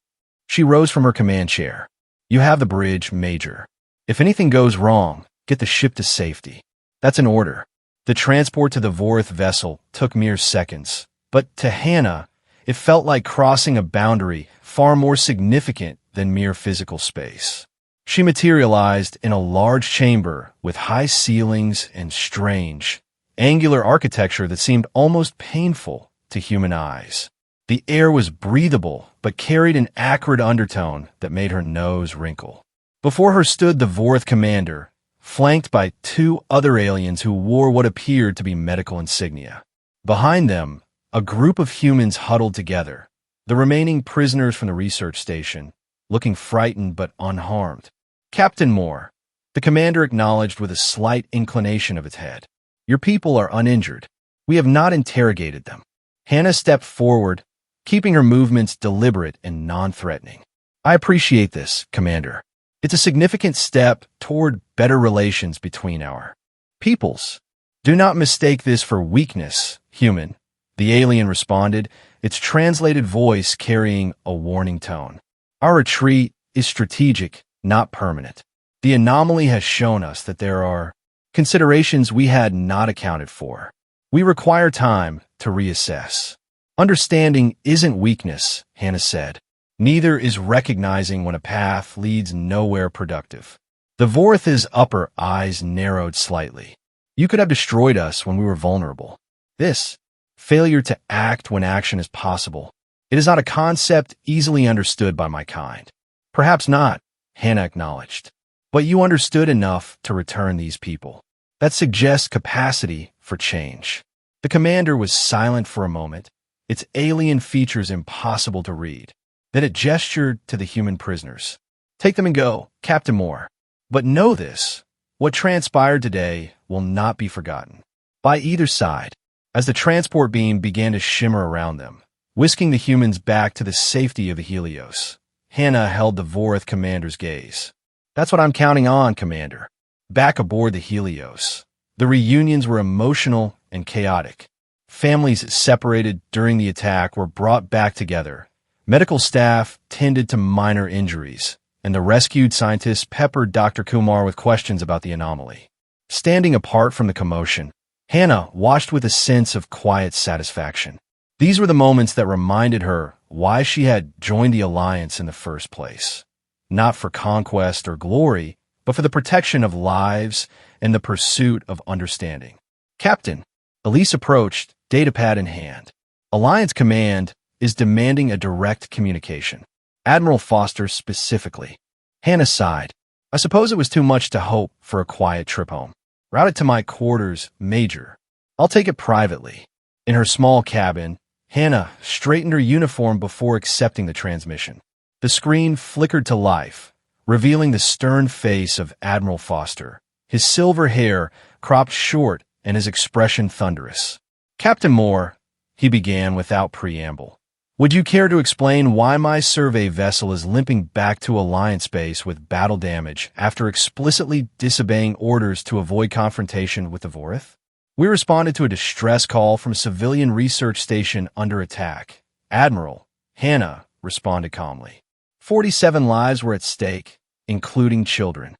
She rose from her command chair. You have the bridge, Major. If anything goes wrong, get the ship to safety. That's an order. The transport to the Vorith vessel took mere seconds. But to Hannah, it felt like crossing a boundary far more significant than mere physical space. She materialized in a large chamber with high ceilings and strange, angular architecture that seemed almost painful to human eyes. The air was breathable, but carried an acrid undertone that made her nose wrinkle. Before her stood the Vorith commander, flanked by 2 other aliens who wore what appeared to be medical insignia. Behind them, a group of humans huddled together, the remaining prisoners from the research station, looking frightened but unharmed. Captain Moore, the commander acknowledged with a slight inclination of its head. Your people are uninjured. We have not interrogated them. Hannah stepped forward, keeping her movements deliberate and non-threatening. I appreciate this, Commander. It's a significant step toward better relations between our peoples. Do not mistake this for weakness, human, the alien responded, its translated voice carrying a warning tone. Our retreat is strategic, not permanent. The anomaly has shown us that there are considerations we had not accounted for. We require time to reassess. Understanding isn't weakness, Hannah said. Neither is recognizing when a path leads nowhere productive. The Vorith's upper eyes narrowed slightly. You could have destroyed us when we were vulnerable. This failure to act when action is possible. It is not a concept easily understood by my kind. Perhaps not, Hannah acknowledged. But you understood enough to return these people. That suggests capacity for change. The commander was silent for a moment, its alien features impossible to read. Then it gestured to the human prisoners. Take them and go, Captain Moore. But know this, what transpired today will not be forgotten. By either side, as the transport beam began to shimmer around them, whisking the humans back to the safety of the Helios, Hannah held the Vorith commander's gaze. That's what I'm counting on, Commander. Back aboard the Helios, the reunions were emotional and chaotic. Families separated during the attack were brought back together. Medical staff tended to minor injuries, and the rescued scientists peppered Dr. Kumar with questions about the anomaly. Standing apart from the commotion, Hannah watched with a sense of quiet satisfaction. These were the moments that reminded her why she had joined the Alliance in the first place. Not for conquest or glory, but for the protection of lives and the pursuit of understanding. Captain, Elise approached, datapad in hand. Alliance Command is demanding a direct communication. Admiral Foster specifically. Hannah sighed. I suppose it was too much to hope for a quiet trip home. Route it to my quarters, Major. I'll take it privately. In her small cabin, Hannah straightened her uniform before accepting the transmission. The screen flickered to life, revealing the stern face of Admiral Foster, his silver hair cropped short and his expression thunderous. Captain Moore, he began without preamble. Would you care to explain why my survey vessel is limping back to Alliance base with battle damage after explicitly disobeying orders to avoid confrontation with the Vorith? We responded to a distress call from a civilian research station under attack. Admiral, Hannah responded calmly. 47 lives were at stake, including children.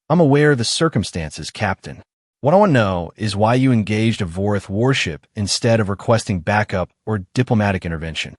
I'm aware of the circumstances, Captain. What I want to know is why you engaged a Vorith warship instead of requesting backup or diplomatic intervention.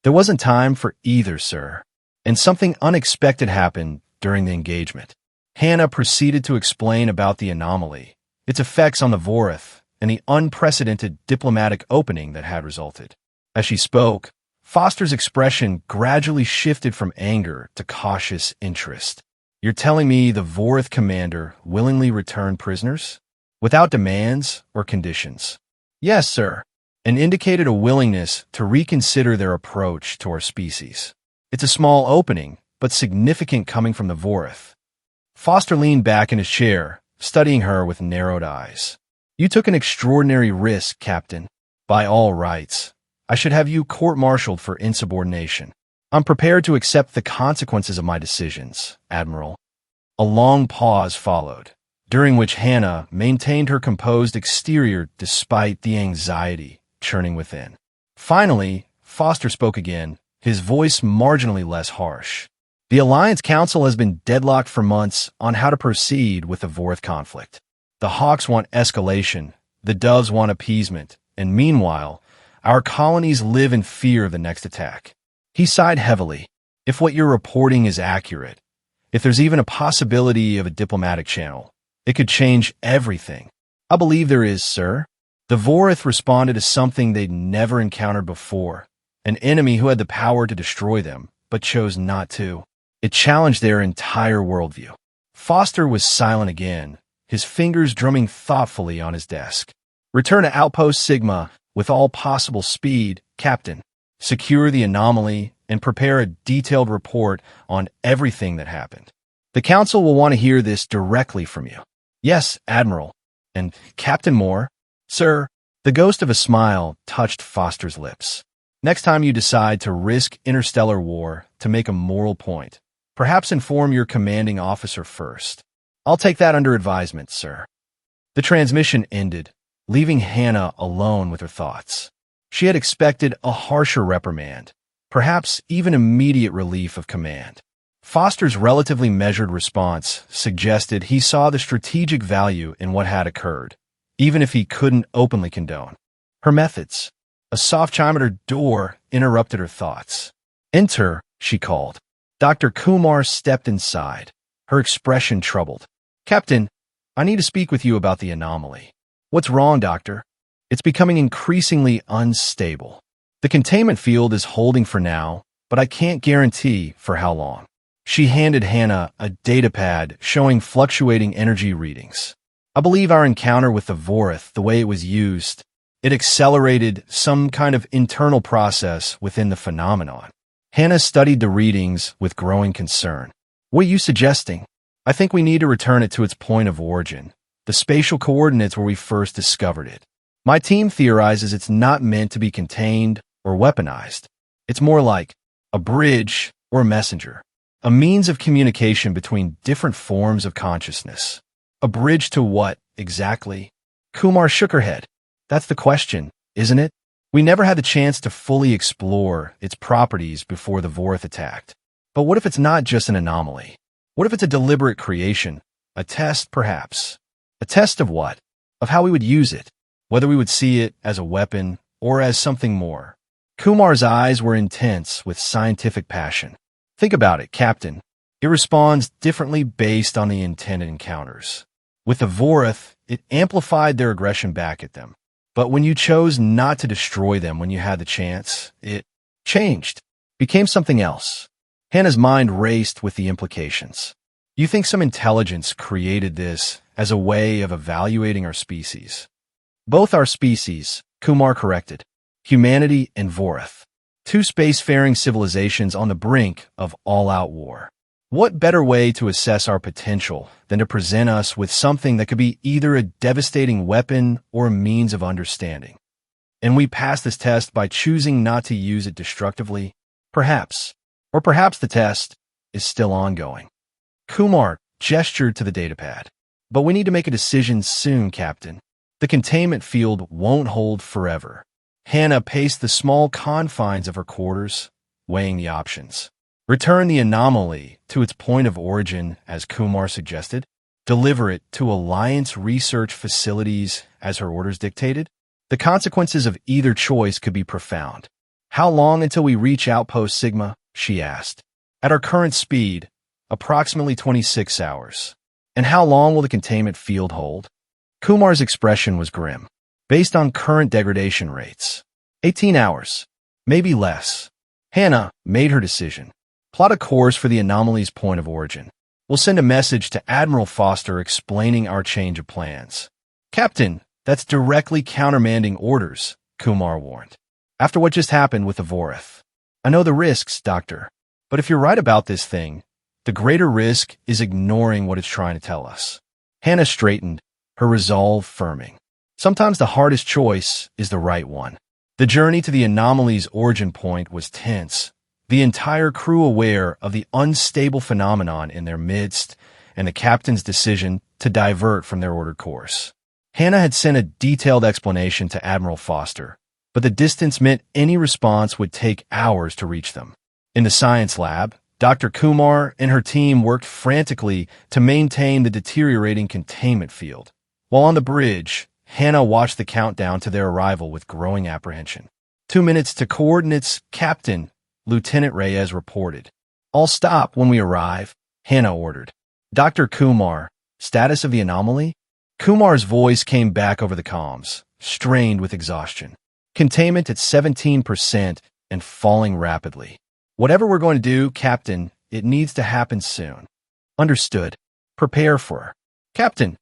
There wasn't time for either, sir, and something unexpected happened during the engagement. Hannah proceeded to explain about the anomaly, its effects on the Vorith, and the unprecedented diplomatic opening that had resulted. As she spoke, Foster's expression gradually shifted from anger to cautious interest. You're telling me the Vorith commander willingly returned prisoners? Without demands or conditions? Yes, sir, and indicated a willingness to reconsider their approach to our species. It's a small opening, but significant coming from the Vorith. Foster leaned back in his chair, studying her with narrowed eyes. You took an extraordinary risk, Captain. By all rights, I should have you court-martialed for insubordination. I'm prepared to accept the consequences of my decisions, Admiral. A long pause followed, during which Hannah maintained her composed exterior despite the anxiety churning within. Finally, Foster spoke again, his voice marginally less harsh. The Alliance Council has been deadlocked for months on how to proceed with the Vorith conflict. The Hawks want escalation, the Doves want appeasement, and meanwhile, our colonies live in fear of the next attack. He sighed heavily. If what you're reporting is accurate, if there's even a possibility of a diplomatic channel, it could change everything. I believe there is, sir. The Vorith responded to something they'd never encountered before, an enemy who had the power to destroy them, but chose not to. It challenged their entire worldview. Foster was silent again, his fingers drumming thoughtfully on his desk. Return to Outpost Sigma with all possible speed, Captain. Secure the anomaly and prepare a detailed report on everything that happened. The Council will want to hear this directly from you. Yes, Admiral. And Captain Moore? Sir, the ghost of a smile touched Foster's lips. Next time you decide to risk interstellar war to make a moral point, perhaps inform your commanding officer first. I'll take that under advisement, sir. The transmission ended, leaving Hannah alone with her thoughts. She had expected a harsher reprimand, perhaps even immediate relief of command. Foster's relatively measured response suggested he saw the strategic value in what had occurred, even if he couldn't openly condone her methods. A soft chime at her door interrupted her thoughts. Enter, she called. Dr. Kumar stepped inside, her expression troubled. Captain, I need to speak with you about the anomaly. What's wrong, Doctor? It's becoming increasingly unstable. The containment field is holding for now, but I can't guarantee for how long. She handed Hannah a datapad showing fluctuating energy readings. I believe our encounter with the Vorith, the way it was used, it accelerated some kind of internal process within the phenomenon. Hannah studied the readings with growing concern. What are you suggesting? I think we need to return it to its point of origin, the spatial coordinates where we first discovered it. My team theorizes it's not meant to be contained or weaponized. It's more like a bridge or a messenger, a means of communication between different forms of consciousness. A bridge to what, exactly? Kumar shook her head. That's the question, isn't it? We never had the chance to fully explore its properties before the Vorith attacked. But what if it's not just an anomaly? What if it's a deliberate creation? A test, perhaps? A test of what? Of how we would use it, whether we would see it as a weapon or as something more. Kumar's eyes were intense with scientific passion. Think about it, Captain. It responds differently based on the intent it encounters. With the Vorith, it amplified their aggression back at them. But when you chose not to destroy them when you had the chance, it changed, became something else. Hannah's mind raced with the implications. You think some intelligence created this as a way of evaluating our species? Both our species, Kumar corrected. Humanity and Vorith. Two spacefaring civilizations on the brink of all-out war. What better way to assess our potential than to present us with something that could be either a devastating weapon or a means of understanding? And we pass this test by choosing not to use it destructively? Perhaps. Or perhaps the test is still ongoing. Kumar gestured to the datapad. But we need to make a decision soon, Captain. The containment field won't hold forever. Hannah paced the small confines of her quarters, weighing the options. Return the anomaly to its point of origin, as Kumar suggested. Deliver it to Alliance research facilities, as her orders dictated. The consequences of either choice could be profound. How long until we reach Outpost Sigma? She asked. At our current speed, approximately 26 hours. And how long will the containment field hold? Kumar's expression was grim. Based on current degradation rates. 18 hours. Maybe less. Hannah made her decision. Plot a course for the anomaly's point of origin. We'll send a message to Admiral Foster explaining our change of plans. Captain, that's directly countermanding orders, Kumar warned. After what just happened with the Vorith. I know the risks, Doctor. But if you're right about this thing, the greater risk is ignoring what it's trying to tell us. Hannah straightened, her resolve firming. Sometimes the hardest choice is the right one. The journey to the anomaly's origin point was tense, the entire crew aware of the unstable phenomenon in their midst and the captain's decision to divert from their ordered course. Hannah had sent a detailed explanation to Admiral Foster, but the distance meant any response would take hours to reach them. In the science lab, Dr. Kumar and her team worked frantically to maintain the deteriorating containment field. While on the bridge, Hannah watched the countdown to their arrival with growing apprehension. 2 minutes to coordinates, Captain, Lieutenant Reyes reported. I'll stop when we arrive, Hannah ordered. Dr. Kumar, status of the anomaly? Kumar's voice came back over the comms, strained with exhaustion. Containment at 17% and falling rapidly. Whatever we're going to do, Captain, it needs to happen soon. Understood. Prepare for. Captain,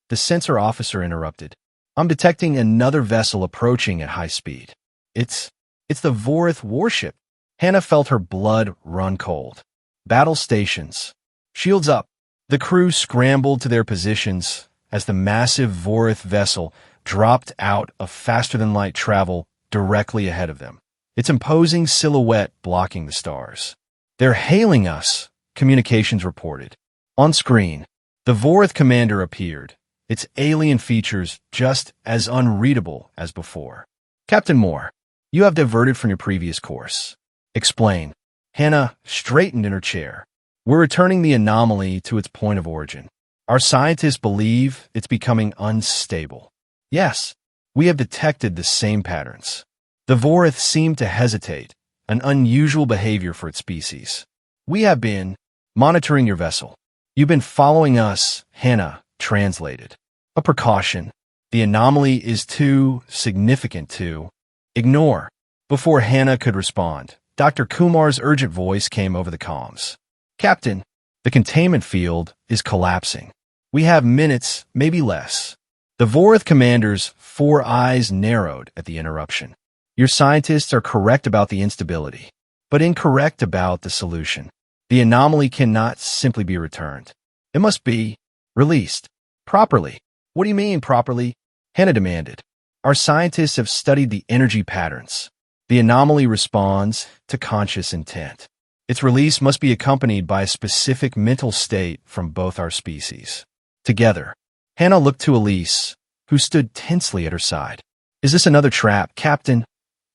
the sensor officer interrupted. I'm detecting another vessel approaching at high speed. It's the Vorith warship. Hannah felt her blood run cold. Battle stations. Shields up. The crew scrambled to their positions as the massive Vorith vessel dropped out of faster-than-light travel directly ahead of them, its imposing silhouette blocking the stars. They're hailing us, communications reported. On screen, the Vorith commander appeared, its alien features just as unreadable as before. Captain Moore, you have diverted from your previous course. Explain. Hannah straightened in her chair. We're returning the anomaly to its point of origin. Our scientists believe it's becoming unstable. Yes, we have detected the same patterns. The Vorith seemed to hesitate, an unusual behavior for its species. We have been monitoring your vessel. You've been following us, Hannah translated. A precaution. The anomaly is too significant to ignore. Before Hannah could respond, Dr. Kumar's urgent voice came over the comms. Captain, the containment field is collapsing. We have minutes, maybe less. The Vorith commander's 4 eyes narrowed at the interruption. Your scientists are correct about the instability, but incorrect about the solution. The anomaly cannot simply be returned. It must be released. Properly. What do you mean, properly? Hannah demanded. Our scientists have studied the energy patterns. The anomaly responds to conscious intent. Its release must be accompanied by a specific mental state from both our species. Together, Hannah looked to Elise, who stood tensely at her side. Is this another trap, Captain?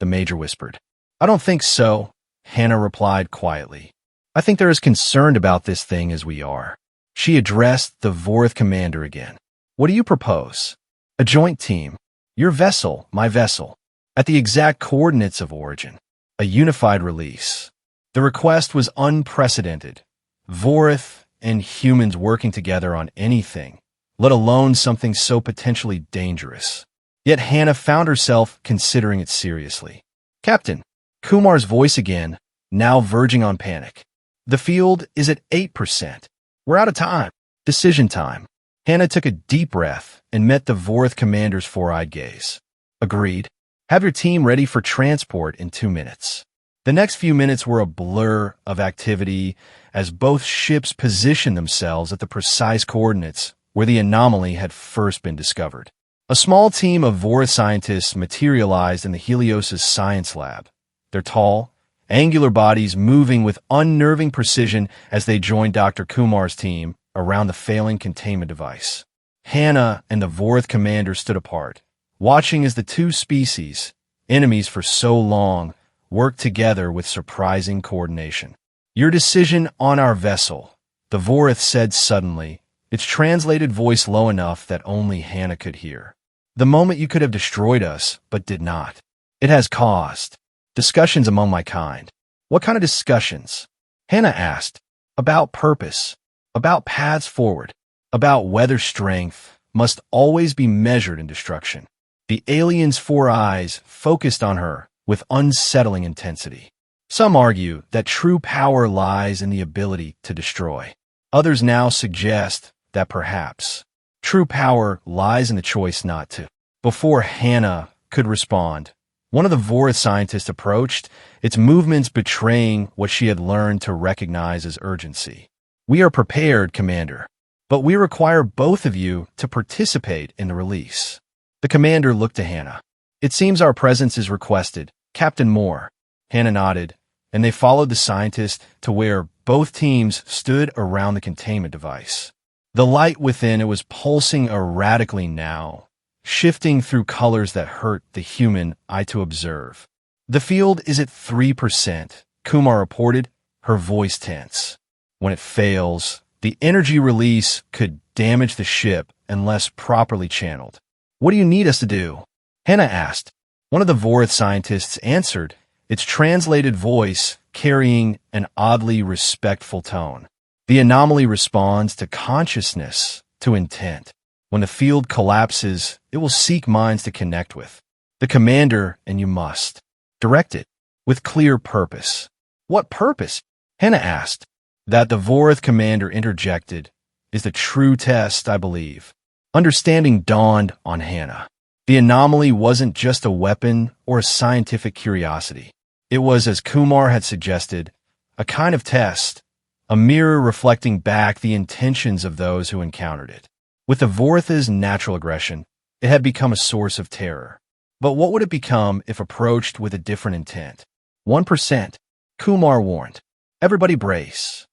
The Major whispered. I don't think so, Hannah replied quietly. I think they're as concerned about this thing as we are. She addressed the Vorith commander again. What do you propose? A joint team. Your vessel, my vessel. At the exact coordinates of origin. A unified release. The request was unprecedented. Vorith and humans working together on anything let alone something so potentially dangerous. Yet Hannah found herself considering it seriously. Captain, Kumar's voice again, now verging on panic. The field is at 8%. We're out of time. Decision time. Hannah took a deep breath and met the Vorith commander's four-eyed gaze. Agreed. Have your team ready for transport in 2 minutes. The next few minutes were a blur of activity as both ships positioned themselves at the precise coordinates where the anomaly had first been discovered. A small team of Vorith scientists materialized in the Helios' science lab, their tall, angular bodies moving with unnerving precision as they joined Dr. Kumar's team around the failing containment device. Hannah and the Vorith commander stood apart, watching as the two species, enemies for so long, worked together with surprising coordination. Your decision on our vessel, the Vorith said suddenly, its translated voice low enough that only Hannah could hear. The moment you could have destroyed us, but did not. It has caused discussions among my kind. What kind of discussions? Hannah asked. About purpose, about paths forward, about whether strength must always be measured in destruction. The alien's four eyes focused on her with unsettling intensity. Some argue that true power lies in the ability to destroy. Others now suggest that perhaps true power lies in the choice not to. Before Hannah could respond, one of the Vorith scientists approached, its movements betraying what she had learned to recognize as urgency. We are prepared, Commander, but we require both of you to participate in the release. The commander looked to Hannah. It seems our presence is requested, Captain Moore. Hannah nodded, and they followed the scientist to where both teams stood around the containment device. The light within it was pulsing erratically now, shifting through colors that hurt the human eye to observe. The field is at 3%, Kumar reported, her voice tense. When it fails, the energy release could damage the ship unless properly channeled. What do you need us to do? Hannah asked. One of the Vorith scientists answered, its translated voice carrying an oddly respectful tone. The anomaly responds to consciousness, to intent. When the field collapses, it will seek minds to connect with. The commander, and you must direct it with clear purpose. What purpose? Hannah asked. That the Vorith commander interjected is the true test, I believe. Understanding dawned on Hannah. The anomaly wasn't just a weapon or a scientific curiosity. It was, as Kumar had suggested, a kind of test, a mirror reflecting back the intentions of those who encountered it. With the Vorith's natural aggression, it had become a source of terror. But what would it become if approached with a different intent? 1%, Kumar warned. Everybody brace.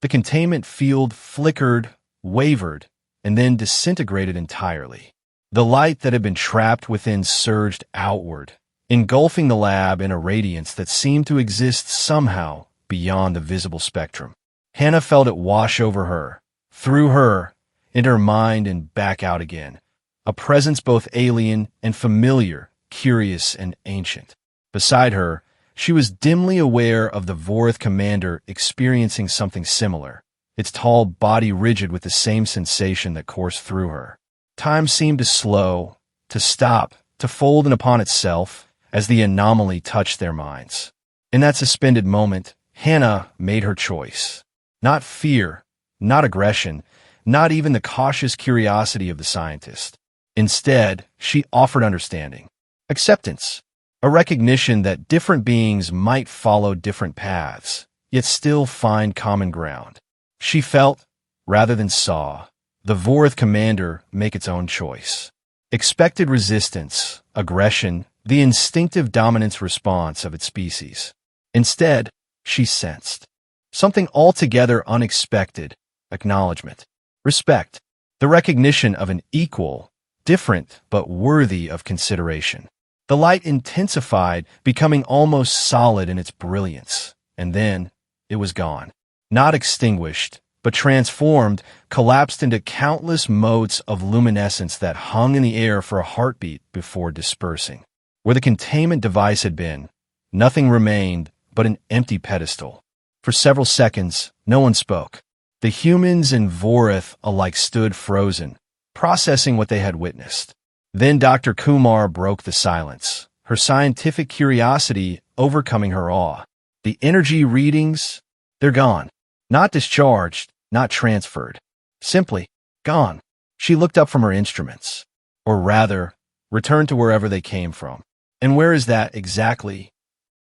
The containment field flickered, wavered, and then disintegrated entirely. The light that had been trapped within surged outward, engulfing the lab in a radiance that seemed to exist somehow beyond the visible spectrum. Hannah felt it wash over her, through her, into her mind and back out again, a presence both alien and familiar, curious and ancient. Beside her, she was dimly aware of the Vorith commander experiencing something similar, its tall body rigid with the same sensation that coursed through her. Time seemed to slow, to stop, to fold in upon itself as the anomaly touched their minds. In that suspended moment, Hannah made her choice. Not fear, not aggression, not even the cautious curiosity of the scientist. Instead, she offered understanding, acceptance, a recognition that different beings might follow different paths, yet still find common ground. She felt, rather than saw, the Vorith commander make its own choice. Expected resistance, aggression, the instinctive dominance response of its species. Instead, she sensed something altogether unexpected, acknowledgement, respect, the recognition of an equal, different, but worthy of consideration. The light intensified, becoming almost solid in its brilliance, and then it was gone. Not extinguished, but transformed, collapsed into countless motes of luminescence that hung in the air for a heartbeat before dispersing. Where the containment device had been, nothing remained but an empty pedestal. For several seconds, no one spoke. The humans and Vorith alike stood frozen, processing what they had witnessed. Then Dr. Kumar broke the silence, her scientific curiosity overcoming her awe. The energy readings, they're gone. Not discharged, not transferred. Simply, gone. She looked up from her instruments. Or rather, returned to wherever they came from. And where is that exactly?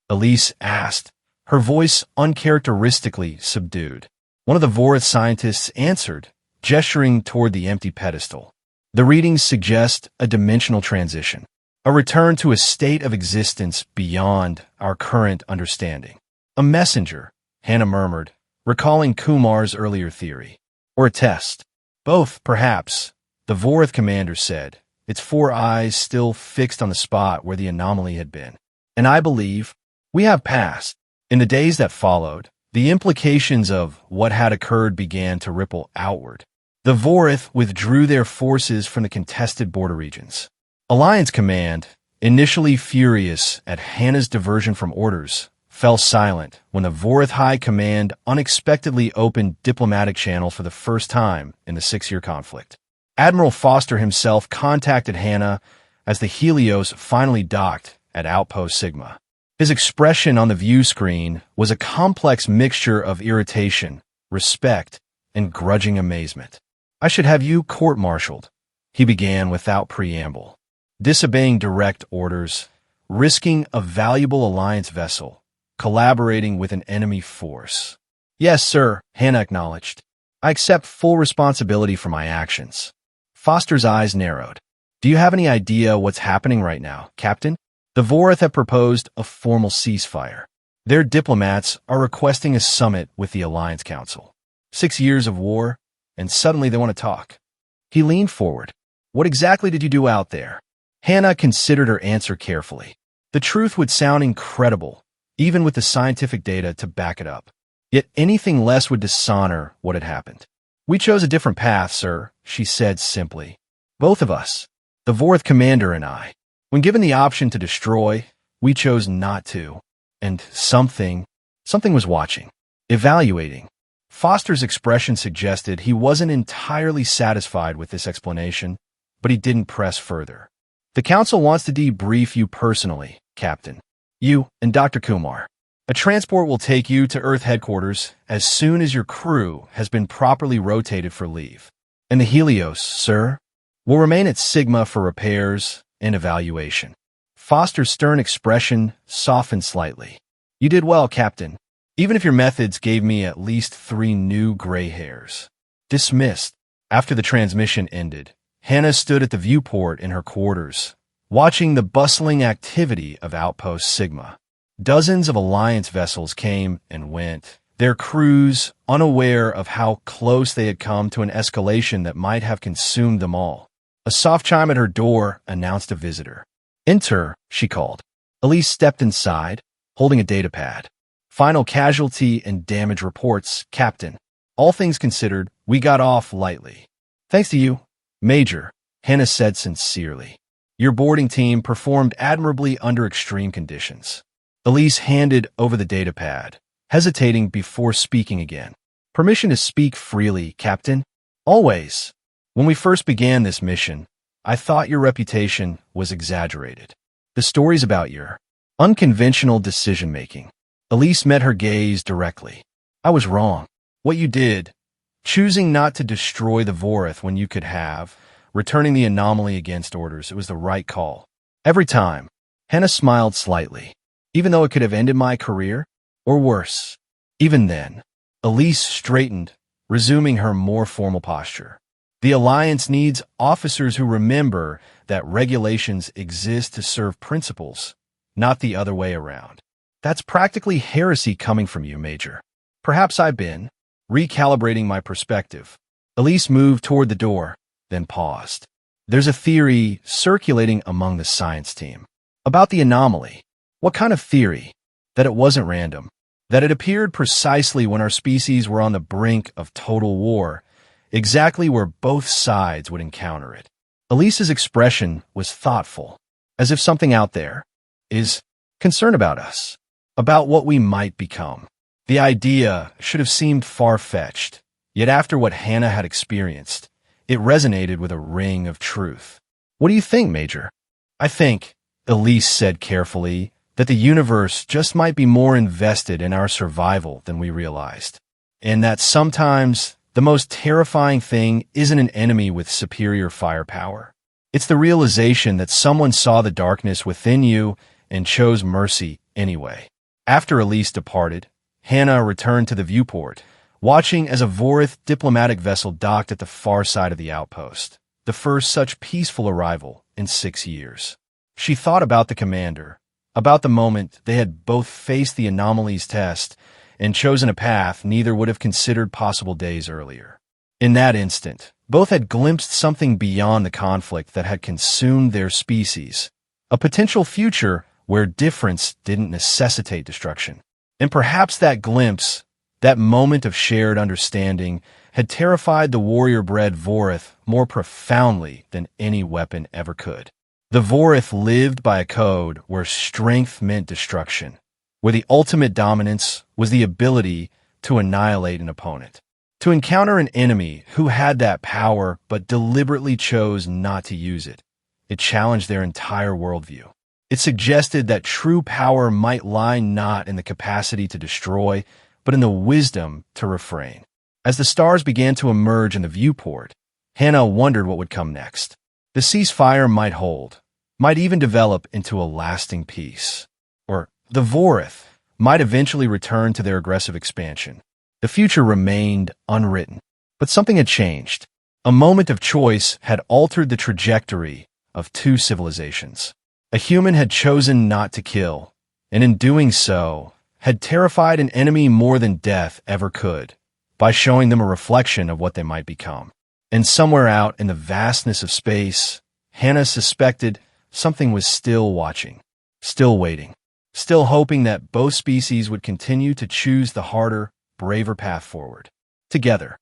Elise asked, her voice uncharacteristically subdued. One of the Vorath scientists answered, gesturing toward the empty pedestal. The readings suggest a dimensional transition, a return to a state of existence beyond our current understanding. A messenger, Hannah murmured, recalling Kumar's earlier theory. Or a test. Both, perhaps, the Vorath commander said, its 4 eyes still fixed on the spot where the anomaly had been. And I believe we have passed. In the days that followed, the implications of what had occurred began to ripple outward. The Vorath withdrew their forces from the contested border regions. Alliance Command, initially furious at Hannah's diversion from orders, fell silent when the Vorath High Command unexpectedly opened diplomatic channel for the first time in the 6-year conflict. Admiral Foster himself contacted Hannah as the Helios finally docked at Outpost Sigma. His expression on the view screen was a complex mixture of irritation, respect, and grudging amazement. I should have you court-martialed, he began without preamble. Disobeying direct orders, risking a valuable Alliance vessel, collaborating with an enemy force. Yes, sir, Hannah acknowledged. I accept full responsibility for my actions. Foster's eyes narrowed. Do you have any idea what's happening right now, Captain? The Vorath have proposed a formal ceasefire. Their diplomats are requesting a summit with the Alliance Council. 6 years of war, and suddenly they want to talk. He leaned forward. What exactly did you do out there? Hannah considered her answer carefully. The truth would sound incredible, even with the scientific data to back it up. Yet anything less would dishonor what had happened. We chose a different path, sir, she said simply. Both of us, the Vorath commander and I. When given the option to destroy, we chose not to. And something was watching, evaluating. Foster's expression suggested he wasn't entirely satisfied with this explanation, but he didn't press further. The Council wants to debrief you personally, Captain. You and Dr. Kumar. A transport will take you to Earth headquarters as soon as your crew has been properly rotated for leave. And the Helios, sir, will remain at Sigma for repairs and evaluation. Foster's stern expression softened slightly. You did well, Captain, even if your methods gave me at least 3 new gray hairs. Dismissed. After the transmission ended, Hannah stood at the viewport in her quarters, watching the bustling activity of Outpost Sigma. Dozens of Alliance vessels came and went, their crews unaware of how close they had come to an escalation that might have consumed them all. A soft chime at her door announced a visitor. Enter, she called. Elise stepped inside, holding a datapad. Final casualty and damage reports, Captain. All things considered, we got off lightly. Thanks to you, Major, Hannah said sincerely. Your boarding team performed admirably under extreme conditions. Elise handed over the datapad, hesitating before speaking again. Permission to speak freely, Captain. Always. When we first began this mission, I thought your reputation was exaggerated. The stories about your unconventional decision-making. Elise met her gaze directly. I was wrong. What you did, choosing not to destroy the Vorath when you could have, returning the anomaly against orders, it was the right call. Every time. Hannah smiled slightly. Even though it could have ended my career, or worse. Even then, Elise straightened, resuming her more formal posture. The Alliance needs officers who remember that regulations exist to serve principles, not the other way around. That's practically heresy coming from you, Major. Perhaps I've been recalibrating my perspective. Elise moved toward the door, then paused. There's a theory circulating among the science team about the anomaly. What kind of theory? That it wasn't random. That it appeared precisely when our species were on the brink of total war, exactly where both sides would encounter it. Elise's expression was thoughtful, as if something out there is concerned about us, about what we might become. The idea should have seemed far-fetched, yet after what Hannah had experienced, It resonated with a ring of truth. "What do you think, Major?" "I think," Elise said carefully, "that the universe just might be more invested in our survival than we realized. And that sometimes the most terrifying thing isn't an enemy with superior firepower. It's the realization that someone saw the darkness within you and chose mercy anyway." After Elise departed, Hannah returned to the viewport, watching as a Vorith diplomatic vessel docked at the far side of the outpost, the first such peaceful arrival in 6 years. She thought about the commander, about the moment they had both faced the anomaly's test and chosen a path neither would have considered possible days earlier. In that instant, both had glimpsed something beyond the conflict that had consumed their species, a potential future where difference didn't necessitate destruction. And perhaps that glimpse, that moment of shared understanding, had terrified the warrior-bred Vorith more profoundly than any weapon ever could. The Vorith lived by a code where strength meant destruction, where the ultimate dominance was the ability to annihilate an opponent, to encounter an enemy who had that power but deliberately chose not to use it. It challenged their entire worldview. It suggested that true power might lie not in the capacity to destroy, but in the wisdom to refrain. As the stars began to emerge in the viewport, Hannah wondered what would come next. The ceasefire might hold, might even develop into a lasting peace. Or the Vorith might eventually return to their aggressive expansion. The future remained unwritten, but something had changed. A moment of choice had altered the trajectory of two civilizations. A human had chosen not to kill, and in doing so, had terrified an enemy more than death ever could, by showing them a reflection of what they might become. And somewhere out in the vastness of space, Hannah suspected something was still watching, still waiting, still hoping that both species would continue to choose the harder, braver path forward, together.